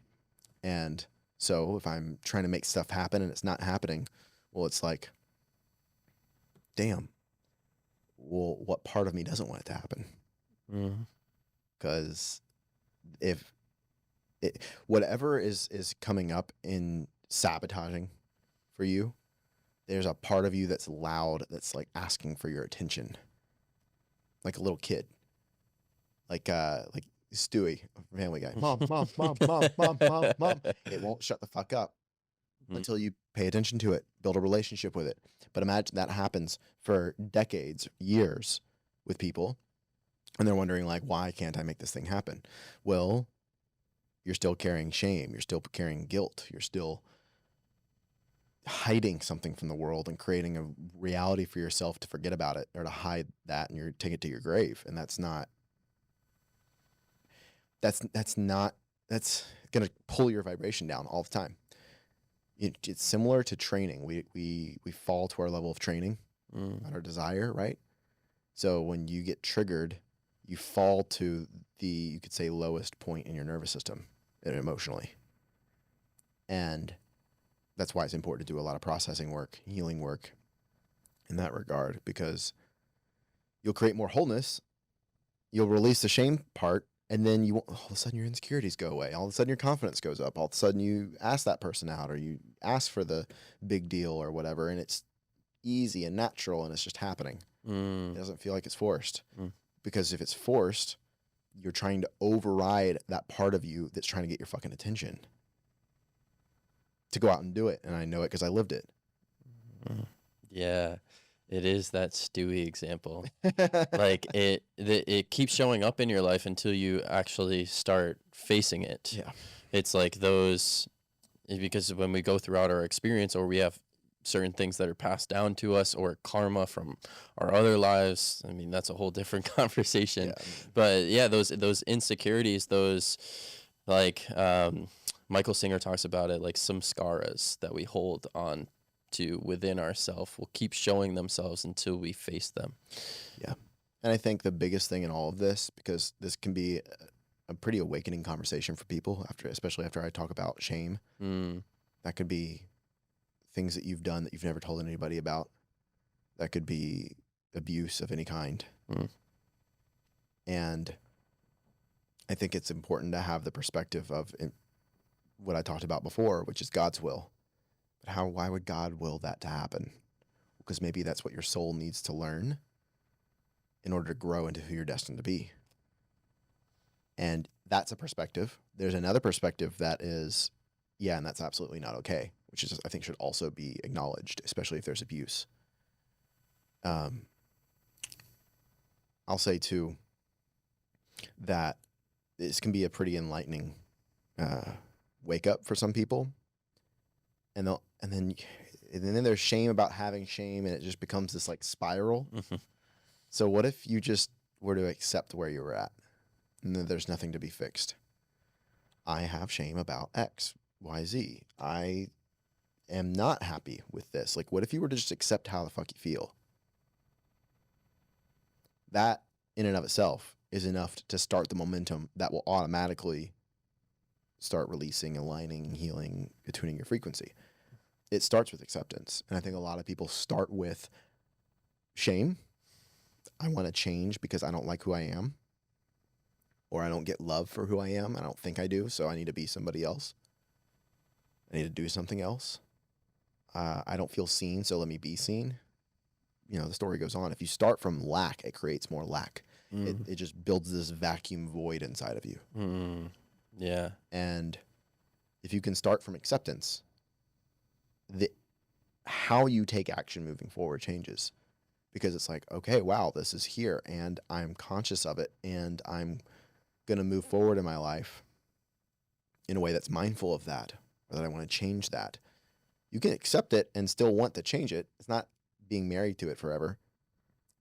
And so if I'm trying to make stuff happen and it's not happening, well, it's like, damn, well, what part of me doesn't want it to happen? Because if whatever is coming up in sabotaging for you, there's a part of you that's loud, that's like asking for your attention, like a little kid, like Stewie, Family Guy. Mom, mom, mom, mom, mom, mom, mom. It won't shut the fuck up until you pay attention to it, build a relationship with it. But imagine that happens for decades, years with people, and they're wondering like, why can't I make this thing happen? Well, you're still carrying shame. You're still carrying guilt. You're still hiding something from the world and creating a reality for yourself to forget about it, or to hide that, and you're take it to your grave. And that's going to pull your vibration down all the time. It's similar to training. We fall to our level of training, not our desire, right? So when you get triggered, you fall to you could say, lowest point in your nervous system emotionally. And that's why it's important to do a lot of processing work, healing work in that regard, because you'll create more wholeness. You'll release the shame part, and then all of a sudden your insecurities go away. All of a sudden your confidence goes up. All of a sudden you ask that person out, or you ask for the big deal or whatever, and it's easy and natural, and it's just happening. It doesn't feel like it's forced. Because if it's forced, you're trying to override that part of you that's trying to get your fucking attention to go out and do it. And I know it because I lived it. Yeah, it is that Stewie example. Like it keeps showing up in your life until you actually start facing it. Yeah. It's like because when we go throughout our experience, or we have certain things that are passed down to us, or karma from our other lives, I mean, that's a whole different conversation. Yeah. But yeah, those insecurities, those like Michael Singer talks about it, like some scaras that we hold on to within ourselves will keep showing themselves until we face them. Yeah. And I think the biggest thing in all of this, because this can be a pretty awakening conversation for people, especially after I talk about shame, that could be things that you've done that you've never told anybody about. That could be abuse of any kind. And I think it's important to have the perspective of what I talked about before, which is God's will. But why would God will that to happen? Because maybe that's what your soul needs to learn in order to grow into who you're destined to be. And that's a perspective. There's another perspective that is, yeah, and that's absolutely not okay, which I think should also be acknowledged, especially if there's abuse. I'll say too that this can be a pretty enlightening wake up for some people, and then there's shame about having shame, and it just becomes this like spiral. So what if you just were to accept where you were at, and then there's nothing to be fixed? I have shame about X, Y, Z. I am not happy with this. Like, what if you were to just accept how the fuck you feel? That in and of itself is enough to start the momentum that will automatically start releasing, aligning, healing, attuning your frequency. It starts with acceptance. And I think a lot of people start with shame. I want to change because I don't like who I am, or I don't get love for who I am. I don't think I do, so I need to be somebody else. I need to do something else. I don't feel seen, so let me be seen. The story goes on. If you start from lack, it creates more lack. It just builds this vacuum void inside of you. Yeah. And if you can start from acceptance, how you take action moving forward changes. Because it's like, okay, wow, this is here, and I'm conscious of it, and I'm going to move forward in my life in a way that's mindful of that, or that I want to change that. You can accept it and still want to change it. It's not being married to it forever.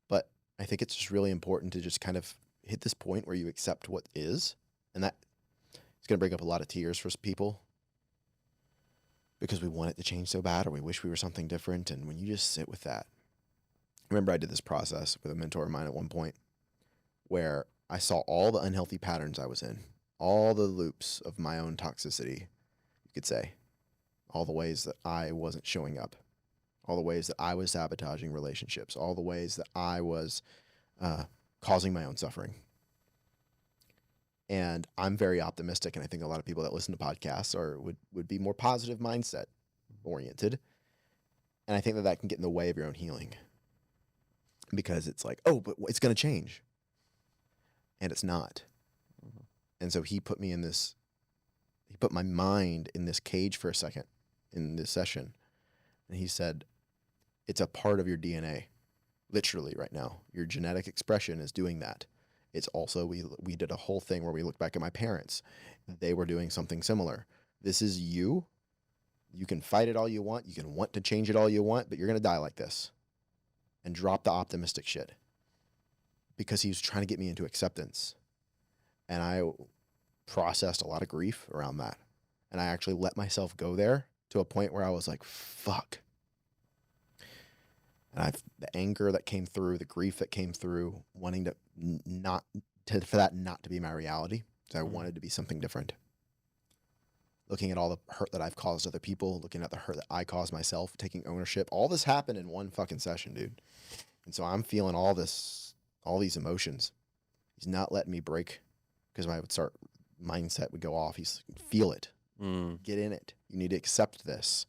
But I think it's just really important to just kind of hit this point where you accept what is. And that is going to bring up a lot of tears for people because we want it to change so bad, or we wish we were something different. And when you just sit with that, I remember I did this process with a mentor of mine at one point where I saw all the unhealthy patterns I was in, all the loops of my own toxicity, you could say, all the ways that I wasn't showing up, all the ways that I was sabotaging relationships, all the ways that I was causing my own suffering. And I'm very optimistic, and I think a lot of people that listen to podcasts would be more positive mindset oriented. And I think that can get in the way of your own healing because it's like, oh, but it's going to change. And it's not. Mm-hmm. And so he put my mind in this cage for a second in this session. And he said, it's a part of your DNA, literally right now. Your genetic expression is doing that. It's also, we did a whole thing where we looked back at my parents. They were doing something similar. This is you. You can fight it all you want. You can want to change it all you want, but you're going to die like this. And drop the optimistic shit. Because he was trying to get me into acceptance. And I processed a lot of grief around that. And I actually let myself go there to a point where I was like, fuck. And the anger that came through, the grief that came through, wanting for that not to be my reality. So I wanted to be something different. Looking at all the hurt that I've caused other people, looking at the hurt that I caused myself, taking ownership. All this happened in one fucking session, dude. And so I'm feeling all these emotions. He's not letting me break because mindset would go off. He's feel it, get in it. You need to accept this.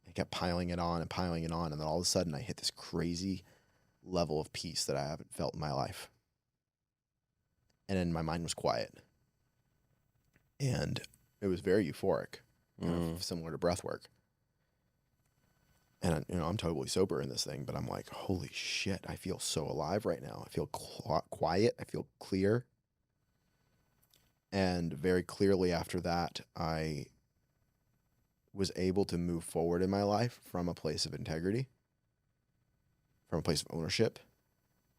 I kept piling it on. And then all of a sudden I hit this crazy level of peace that I haven't felt in my life. And then my mind was quiet. And it was very euphoric, kind of similar to breath work. And, I'm totally sober in this thing, but I'm like, holy shit, I feel so alive right now. I feel quiet. I feel clear. And very clearly after that, I was able to move forward in my life from a place of integrity, from a place of ownership,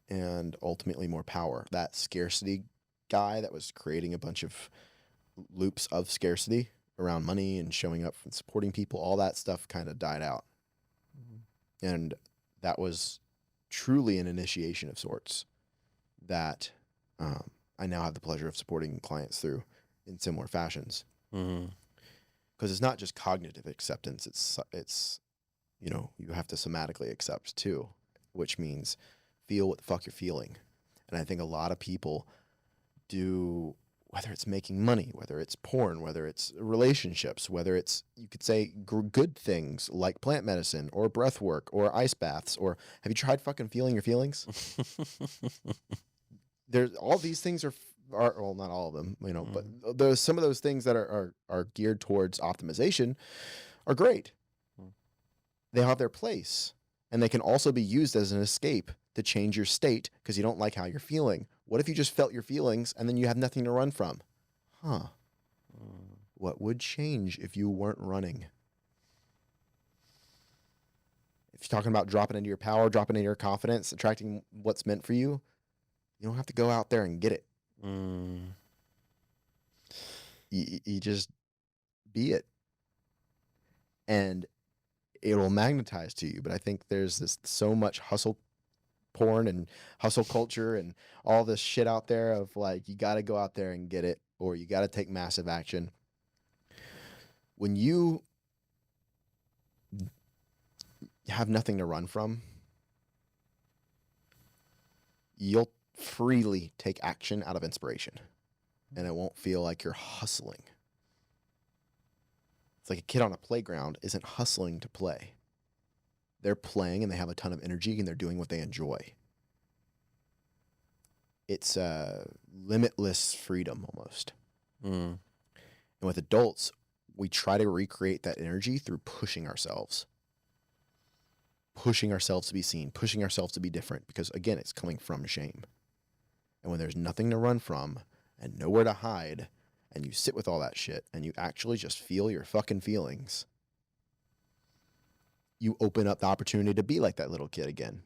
and ultimately more power. That scarcity guy that was creating a bunch of loops of scarcity around money and showing up and supporting people, all that stuff kind of died out. And that was truly an initiation of sorts that I now have the pleasure of supporting clients through in similar fashions. Because it's not just cognitive acceptance. It's you have to somatically accept too, which means feel what the fuck you're feeling. And I think a lot of people do, whether it's making money, whether it's porn, whether it's relationships, whether it's, you could say good things like plant medicine or breath work or ice baths, or have you tried fucking feeling your feelings? There's all these things are well, not all of them, but there's some of those things that are geared towards optimization are great. They have their place, and they can also be used as an escape to change your state because you don't like how you're feeling. What if you just felt your feelings and then you have nothing to run from? What would change if you weren't running? If you're talking about dropping into your power, dropping into your confidence, attracting what's meant for you, you don't have to go out there and get it. You just be it. And it'll magnetize to you. But I think there's so much hustle porn and hustle culture and all this shit out there of like, you got to go out there and get it, or you got to take massive action. When you have nothing to run from, you'll freely take action out of inspiration, and it won't feel like you're hustling. It's like a kid on a playground isn't hustling to play. They're playing and they have a ton of energy and they're doing what they enjoy. It's limitless freedom almost. And with adults, we try to recreate that energy through pushing ourselves to be seen, pushing ourselves to be different, because again, it's coming from shame. And when there's nothing to run from and nowhere to hide, and you sit with all that shit and you actually just feel your fucking feelings, you open up the opportunity to be like that little kid again.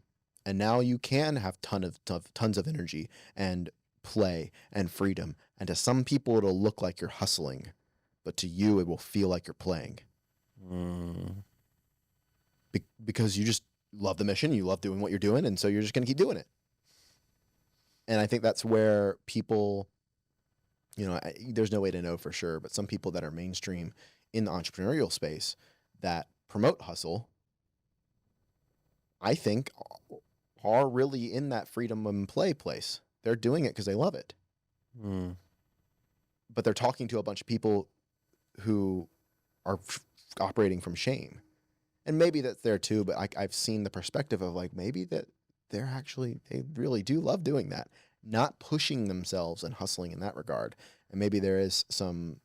And now you can have tons of energy and play and freedom. And to some people, it'll look like you're hustling, but to you, it will feel like you're playing. Because you just love the mission, you love doing what you're doing, and so you're just going to keep doing it. And I think that's where people, there's no way to know for sure, but some people that are mainstream in the entrepreneurial space that promote hustle, I think, are really in that freedom and play place. They're doing it because they love it. But they're talking to a bunch of people who are operating from shame. And maybe that's there too, but I've seen the perspective of like, maybe that they really do love doing that, not pushing themselves and hustling in that regard. And maybe there is some,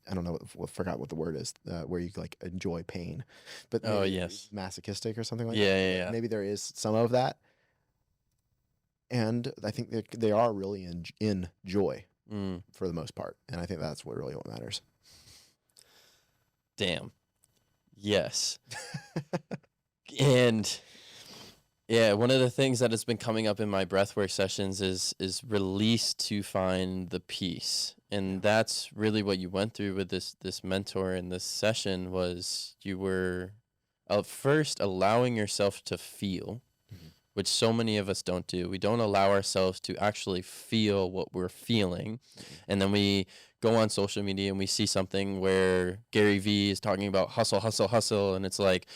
I don't know, forgot what the word is, where you like enjoy pain, but yes, masochistic or something like that. Yeah. Maybe there is some of that. And I think they are really in joy for the most part. And I think that's what matters. Damn. Yes. And yeah, one of the things that has been coming up in my breathwork sessions is release to find the peace. And that's really what you went through with this mentor in this session. Was you were first allowing yourself to feel, which so many of us don't do. We don't allow ourselves to actually feel what we're feeling. And then we go on social media and we see something where Gary Vee is talking about hustle, hustle, hustle. And it's like,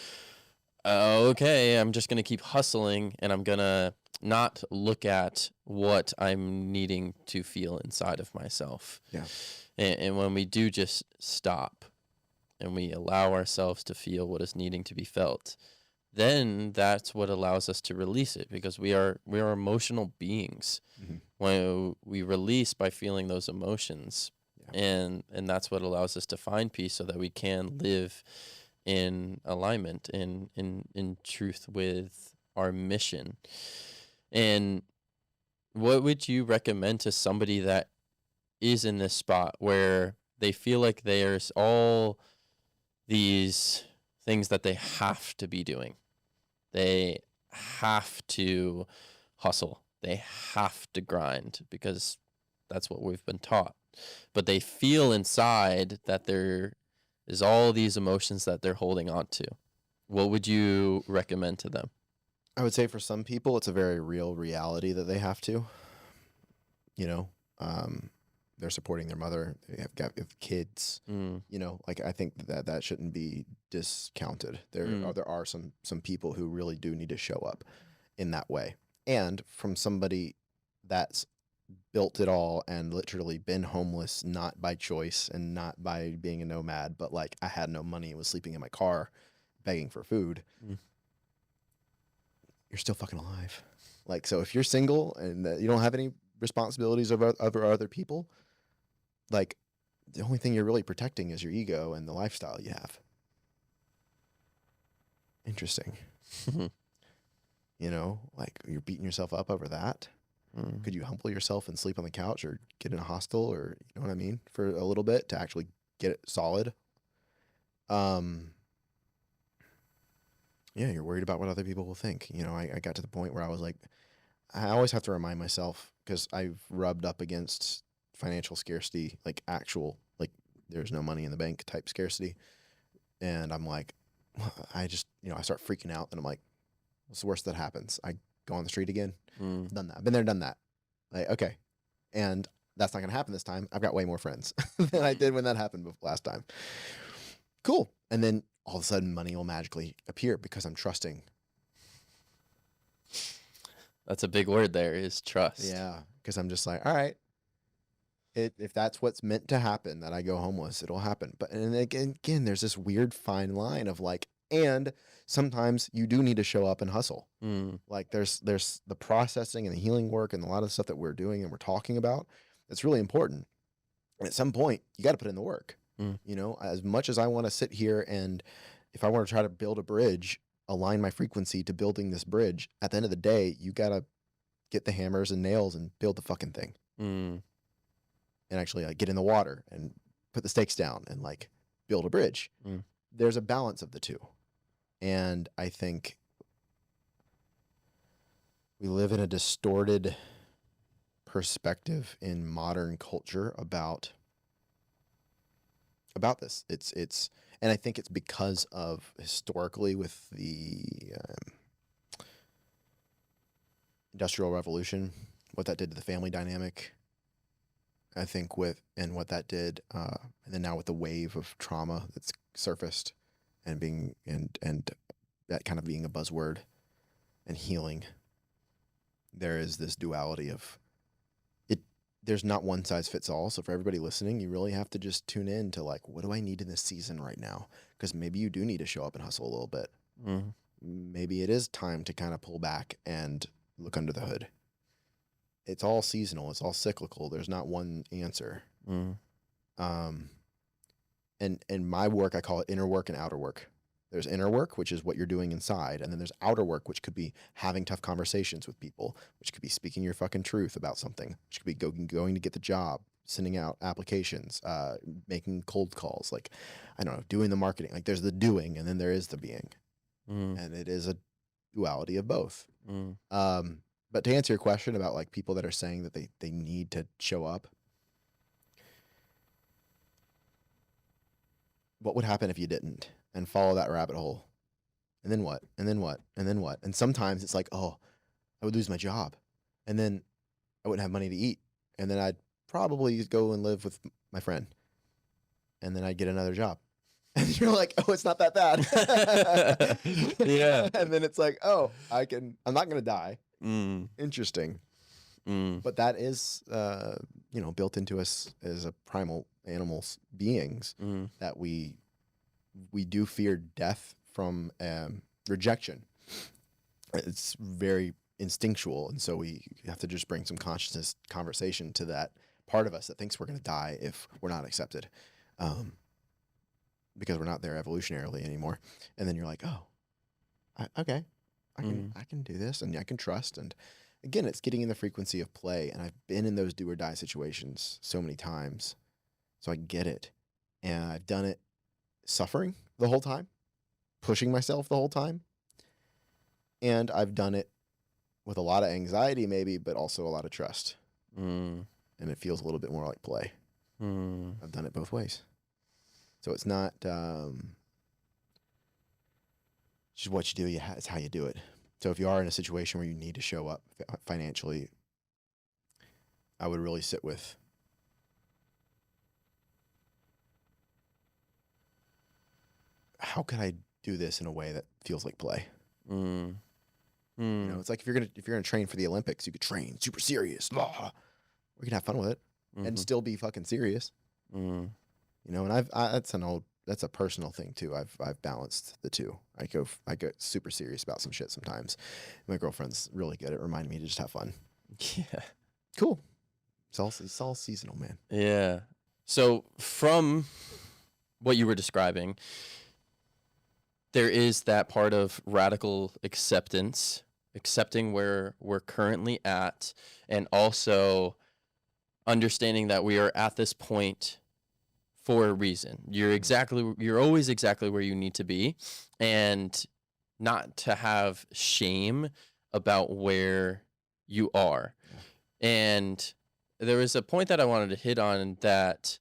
okay, I'm just going to keep hustling and I'm going to not look at what I'm needing to feel inside of myself. Yeah. And when we do just stop and we allow ourselves to feel what is needing to be felt, then that's what allows us to release it, because we are emotional beings. When we release by feeling those emotions, and that's what allows us to find peace, so that we can live in alignment, in truth with our mission. And what would you recommend to somebody that is in this spot where they feel like there's all these things that they have to be doing? They have to hustle. They have to grind, because that's what we've been taught. But they feel inside that there is all these emotions that they're holding on to. What would you recommend to them? I would say for some people, it's a very real reality that they have to. They're supporting their mother. They have kids. I think that shouldn't be discounted. There are some people who really do need to show up in that way. And from somebody that's built it all and literally been homeless, not by choice and not by being a nomad, but like I had no money and was sleeping in my car begging for food. You're still fucking alive. Like, so if you're single and you don't have any responsibilities over other people, like, the only thing you're really protecting is your ego and the lifestyle you have. Interesting. Like, you're beating yourself up over that. Could you humble yourself and sleep on the couch or get in a hostel, or, you know what I mean, for a little bit to actually get it solid? Yeah, you're worried about what other people will think. I got to the point where I was like, I always have to remind myself, because I've rubbed up against financial scarcity, like actual, like there's no money in the bank type scarcity. And I'm like, I just, I start freaking out, and I'm like, what's the worst that happens? I go on the street again. Done that. I've been there, done that. Like, okay. And that's not going to happen this time. I've got way more friends than I did when that happened last time. Cool. And then all of a sudden money will magically appear because I'm trusting. That's a big word there, is trust. Yeah. Because I'm just like, all right, if that's what's meant to happen, that I go homeless, it'll happen. But and again, there's this weird fine line of like, and sometimes you do need to show up and hustle. Like there's the processing and the healing work and a lot of the stuff that we're doing and we're talking about. It's really important. And at some point, you got to put in the work. As much as I want to sit here and if I want to try to build a bridge, align my frequency to building this bridge, at the end of the day, you got to get the hammers and nails and build the fucking thing. and actually like get in the water and put the stakes down and like build a bridge. There's a balance of the two. And I think we live in a distorted perspective in modern culture about this. It's and I think it's because of historically with the Industrial Revolution, what that did to the family dynamic. I think what that did, and then now with the wave of trauma that's surfaced and being and that kind of being a buzzword and healing, there is this duality of it. There's not one size fits all. So for everybody listening, you really have to just tune in to like, what do I need in this season right now? Because maybe you do need to show up and hustle a little bit. Maybe it is time to kind of pull back and look under the hood. It's all seasonal. It's all cyclical. There's not one answer. And my work, I call it inner work and outer work. There's inner work, which is what you're doing inside. And then there's outer work, which could be having tough conversations with people, which could be speaking your fucking truth about something, which could be going to get the job, sending out applications, making cold calls, like, I don't know, doing the marketing. Like there's the doing and then there is the being. And it is a duality of both. But to answer your question about like people that are saying that they need to show up, what would happen if you didn't and follow that rabbit hole? And then what? And then what? And then what? And sometimes it's like, oh, I would lose my job. And then I wouldn't have money to eat. And then I'd probably go and live with my friend. And then I'd get another job. And you're like, oh, it's not that bad. Yeah. And then it's like, oh, I'm not going to die. Interesting. But that is, built into us as a primal animals beings, that we do fear death from rejection. It's very instinctual. And so we have to just bring some consciousness conversation to that part of us that thinks we're going to die if we're not accepted. Because we're not there evolutionarily anymore. And then you're like, oh, okay, I can do this and I can trust. And again, it's getting in the frequency of play. And I've been in those do or die situations so many times. So I get it. And I've done it suffering the whole time, pushing myself the whole time. And I've done it with a lot of anxiety maybe, but also a lot of trust. And it feels a little bit more like play. I've done it both ways. So it's not just what you do, it's how you do it. So if you are in a situation where you need to show up financially, I would really sit with, how can I do this in a way that feels like play? It's like if you're gonna train for the Olympics, you could train super serious. We can have fun with it and still be fucking serious. And that's a personal thing too. I've balanced the two. I get super serious about some shit sometimes. My girlfriend's really good at reminding me to just have fun. Yeah. Cool. It's all seasonal, man. Yeah. So from what you were describing, there is that part of radical acceptance, accepting where we're currently at, and also understanding that we are at this point for a reason. You're always exactly where you need to be, and not to have shame about where you are. And there was a point that I wanted to hit on, that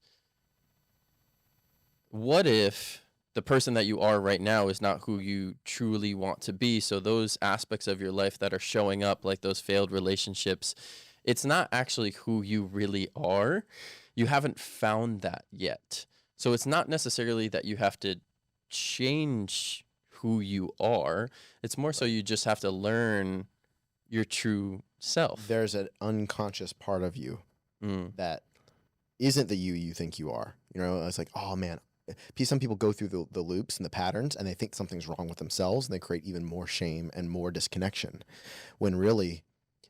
what if the person that you are right now is not who you truly want to be? So those aspects of your life that are showing up, like those failed relationships, it's not actually who you really are. You haven't found that yet. So it's not necessarily that you have to change who you are. It's more so you just have to learn your true self. There's an unconscious part of you that isn't the you think you are. It's like, oh man, some people go through the loops and the patterns and they think something's wrong with themselves, and they create even more shame and more disconnection. When really,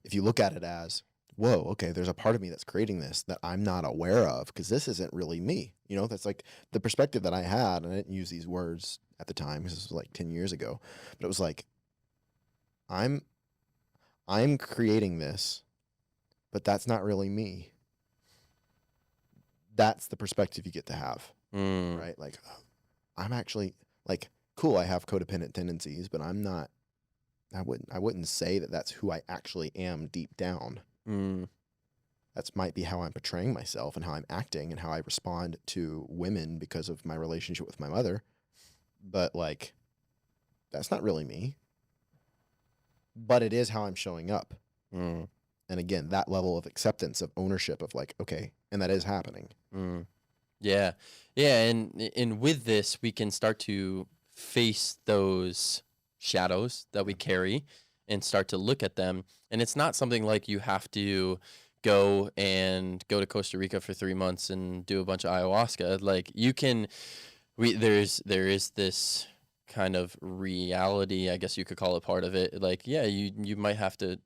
if you look at it as, whoa, okay, there's a part of me that's creating this that I'm not aware of, because this isn't really me. That's like the perspective that I had, and I didn't use these words at the time because this was like 10 years ago, but it was like, I'm creating this, but that's not really me. that's the perspective you get to have, Mm. right? Like, I'm actually like, cool, I have codependent tendencies, but I wouldn't say that that's who I actually am deep down. Mm. That's might be how I'm portraying myself and how I'm acting and how I respond to women because of my relationship with my mother. But like, that's not really me. But it is how I'm showing up. Mm. And again, that level of acceptance of ownership of like, okay, and that is happening. Mm. Yeah. Yeah, and with this we can start to face those shadows that we carry and start to look at them. And it's not something like you have to go to Costa Rica for 3 months and do a bunch of ayahuasca. Like you can there is this kind of reality, I guess you could call it part of it. Like, yeah, you might have to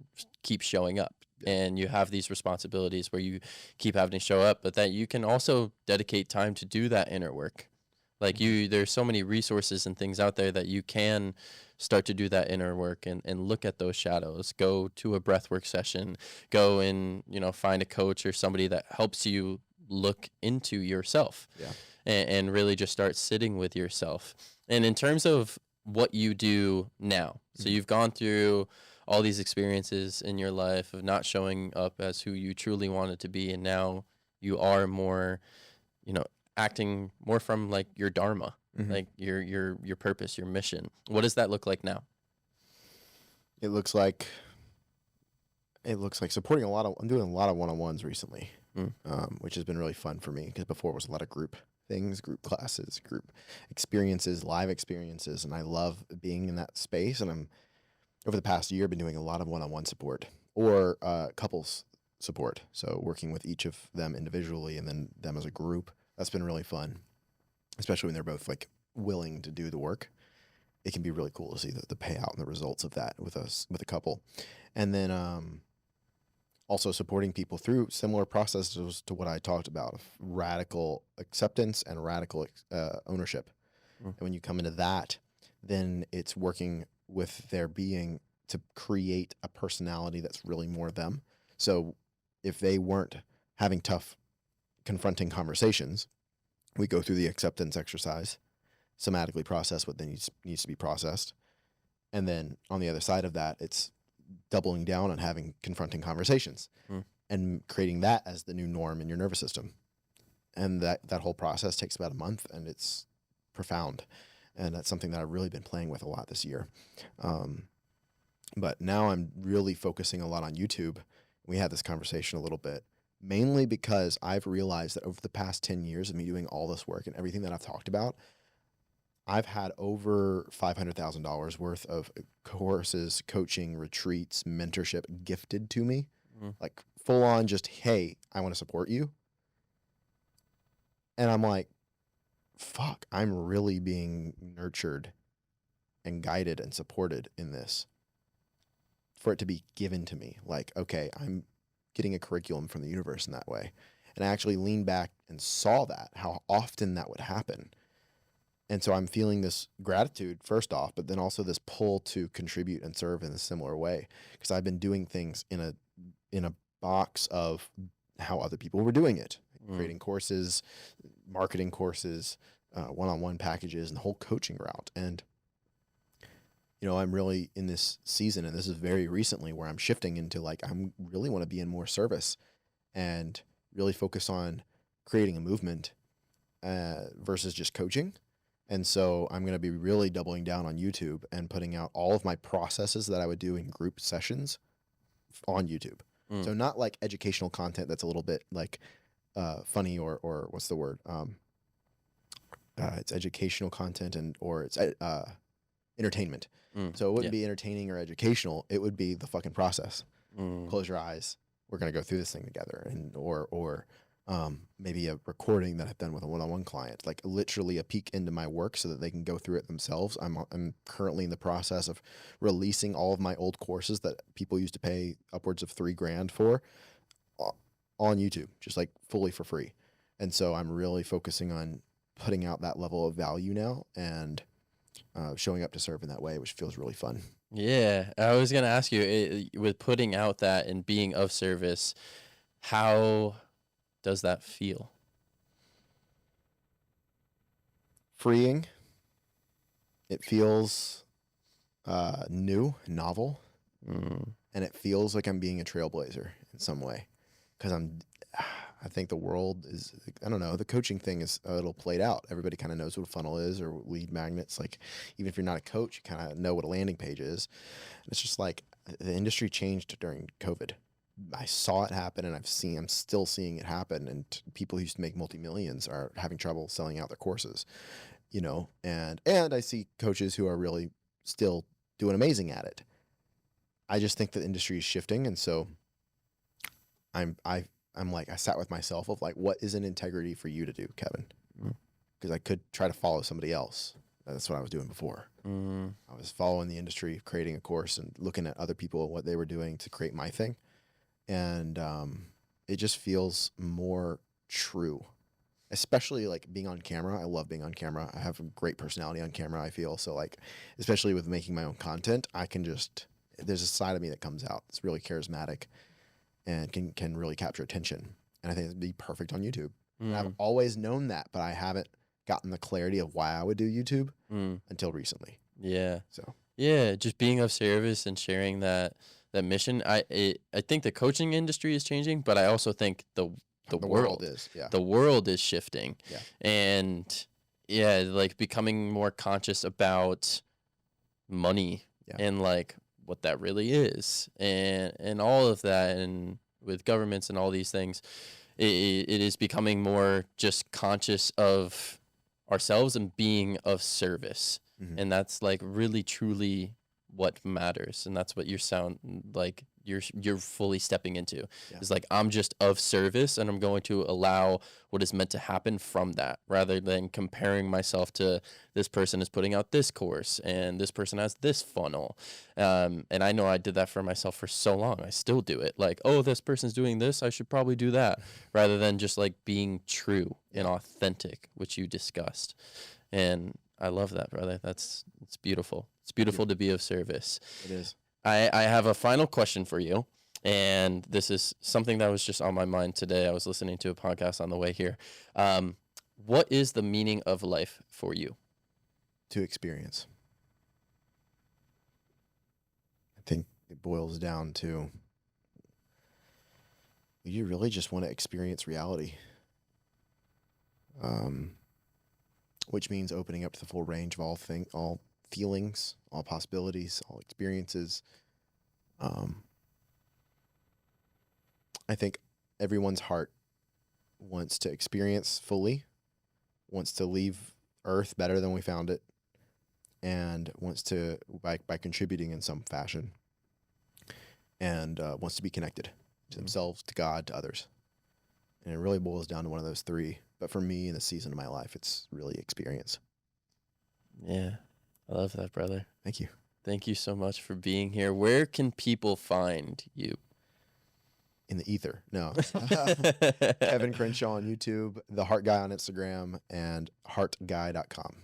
keep showing up. And you have these responsibilities where you keep having to show up, but that you can also dedicate time to do that inner work. Like there's so many resources and things out there that you can start to do that inner work and look at those shadows. Go to a breathwork session, go and, find a coach or somebody that helps you look into yourself. Yeah. And really just start sitting with yourself. And in terms of what you do now, so you've gone through all these experiences in your life of not showing up as who you truly wanted to be, and now you are more, acting more from like your dharma, like your purpose, your mission. What does that look like now? It looks like supporting I'm doing a lot of one-on-ones recently, which has been really fun for me because before it was a lot of group things, group classes, group experiences, live experiences, and I love being in that space. And over the past year, been doing a lot of one-on-one support or couples support. So working with each of them individually and then them as a group. That's been really fun, especially when they're both like willing to do the work. It can be really cool to see the payout and the results of that with a couple. And then also supporting people through similar processes to what I talked about of radical acceptance and radical ownership. And when you come into that, then it's working with their being to create a personality that's really more them. So if they weren't having tough confronting conversations, we go through the acceptance exercise, somatically process what needs to be processed. And then on the other side of that, it's doubling down on having confronting conversations and creating that as the new norm in your nervous system. And that whole process takes about a month, and it's profound. And that's something that I've really been playing with a lot this year. But now I'm really focusing a lot on YouTube. We had this conversation a little bit, mainly because I've realized that over the past 10 years of me doing all this work and everything that I've talked about, I've had over $500,000 worth of courses, coaching, retreats, mentorship gifted to me. Like full on just, hey, I want to support you. And I'm like, fuck, I'm really being nurtured and guided and supported in this for it to be given to me. Like, okay, I'm getting a curriculum from the universe in that way. And I actually leaned back and saw that, how often that would happen. And so I'm feeling this gratitude first off, but then also this pull to contribute and serve in a similar way. Because I've been doing things in a box of how other people were doing it, creating courses, marketing courses, one-on-one packages, and the whole coaching route. And, I'm really in this season, and this is very recently where I'm shifting into like, I'm really want to be in more service and really focus on creating a movement versus just coaching. And so I'm going to be really doubling down on YouTube and putting out all of my processes that I would do in group sessions on YouTube. So not like educational content that's a little bit like funny or what's the word? It's educational content or it's entertainment. So it wouldn't be entertaining or educational. It would be the fucking process. Close your eyes. We're going to go through this thing together. And or maybe a recording that I've done with a one-on-one client, like literally a peek into my work so that they can go through it themselves. I'm currently in the process of releasing all of my old courses that people used to pay upwards of $3,000 for on YouTube, just like fully for free. And so I'm really focusing on putting out that level of value now and showing up to serve in that way, which feels really fun. Yeah, I was going to ask you, with putting out that and being of service, how does that feel? freeing. It feels new, novel, and it feels like I'm being a trailblazer in some way, because I think the world is, I don't know, the coaching thing is a little played out. Everybody kind of knows what a funnel is or lead magnets. Like, even if you're not a coach, you kind of know what a landing page is. And it's just like the industry changed during COVID. I saw it happen, and I'm still seeing it happen. And people who used to make multi-millions are having trouble selling out their courses, you know, and I see coaches who are really still doing amazing at it. I just think the industry is shifting. And so I'm like, I sat with myself of like, what is an integrity for you to do, Kevin? Because I could try to follow somebody else. That's what I was doing before. I was following the industry, creating a course and looking at other people and what they were doing to create my thing. And it just feels more true, especially like being on camera. I love being on camera. I have a great personality on camera, I feel. So like, especially with making my own content, there's a side of me that comes out. It's really charismatic and can really capture attention. And I think it'd be perfect on YouTube. I've always known that, but I haven't gotten the clarity of why I would do YouTube until recently. Yeah. So yeah, just being of service and sharing that mission. I think the coaching industry is changing, but I also think the world is. Yeah. The world is shifting. Yeah. And yeah, like becoming more conscious about money and like what that really is and all of that, and with governments and all these things, it is becoming more just conscious of ourselves and being of service. And that's like really truly what matters, and that's what you sound like you're fully stepping into. It's like, I'm just of service, and I'm going to allow what is meant to happen from that, rather than comparing myself to this person is putting out this course and this person has this funnel. And I know I did that for myself for so long. I still do it. Like, oh, this person's doing this, I should probably do that, rather than just like being true and authentic, which you discussed. And I love that, brother. It's beautiful. It's beautiful to be of service. It is. I have a final question for you, and this is something that was just on my mind today. I was listening to a podcast on the way here. What is the meaning of life for you? To experience. I think it boils down to, you really just want to experience reality, which means opening up to the full range of all feelings, all possibilities, all experiences. I think everyone's heart wants to experience fully, wants to leave Earth better than we found it, and wants to, by contributing in some fashion, and wants to be connected to themselves, to God, to others. And it really boils down to one of those three. But for me, in the season of my life, it's really experience. Yeah. I love that, brother. Thank you. Thank you so much for being here. Where can people find you? In the ether. No. Kevin Crenshaw on YouTube, The Heart Guy on Instagram, and heartguy.com.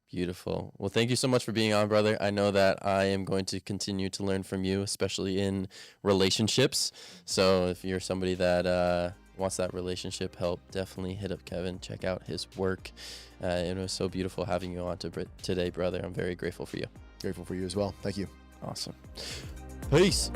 Beautiful. Well, thank you so much for being on, brother. I know that I am going to continue to learn from you, especially in relationships. So if you're somebody that wants that relationship help, definitely hit up Kevin. Check out his work. It was so beautiful having you on today, brother. I'm very grateful for you. Grateful for you as well. Thank you. Awesome. Peace.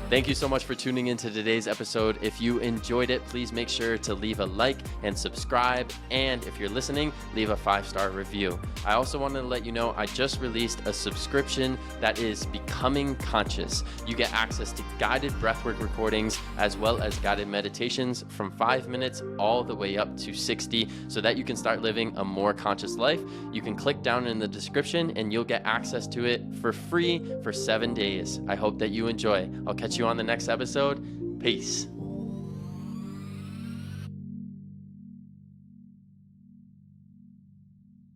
Thank you so much for tuning into today's episode. If you enjoyed it, please make sure to leave a like and subscribe. And if you're listening, leave a 5-star review. I also wanted to let you know I just released a subscription that is Becoming Conscious. You get access to guided breathwork recordings as well as guided meditations from 5 minutes all the way up to 60 so that you can start living a more conscious life. You can click down in the description and you'll get access to it for free for 7 days. I hope that you enjoy. I'll catch you on the next episode. Peace.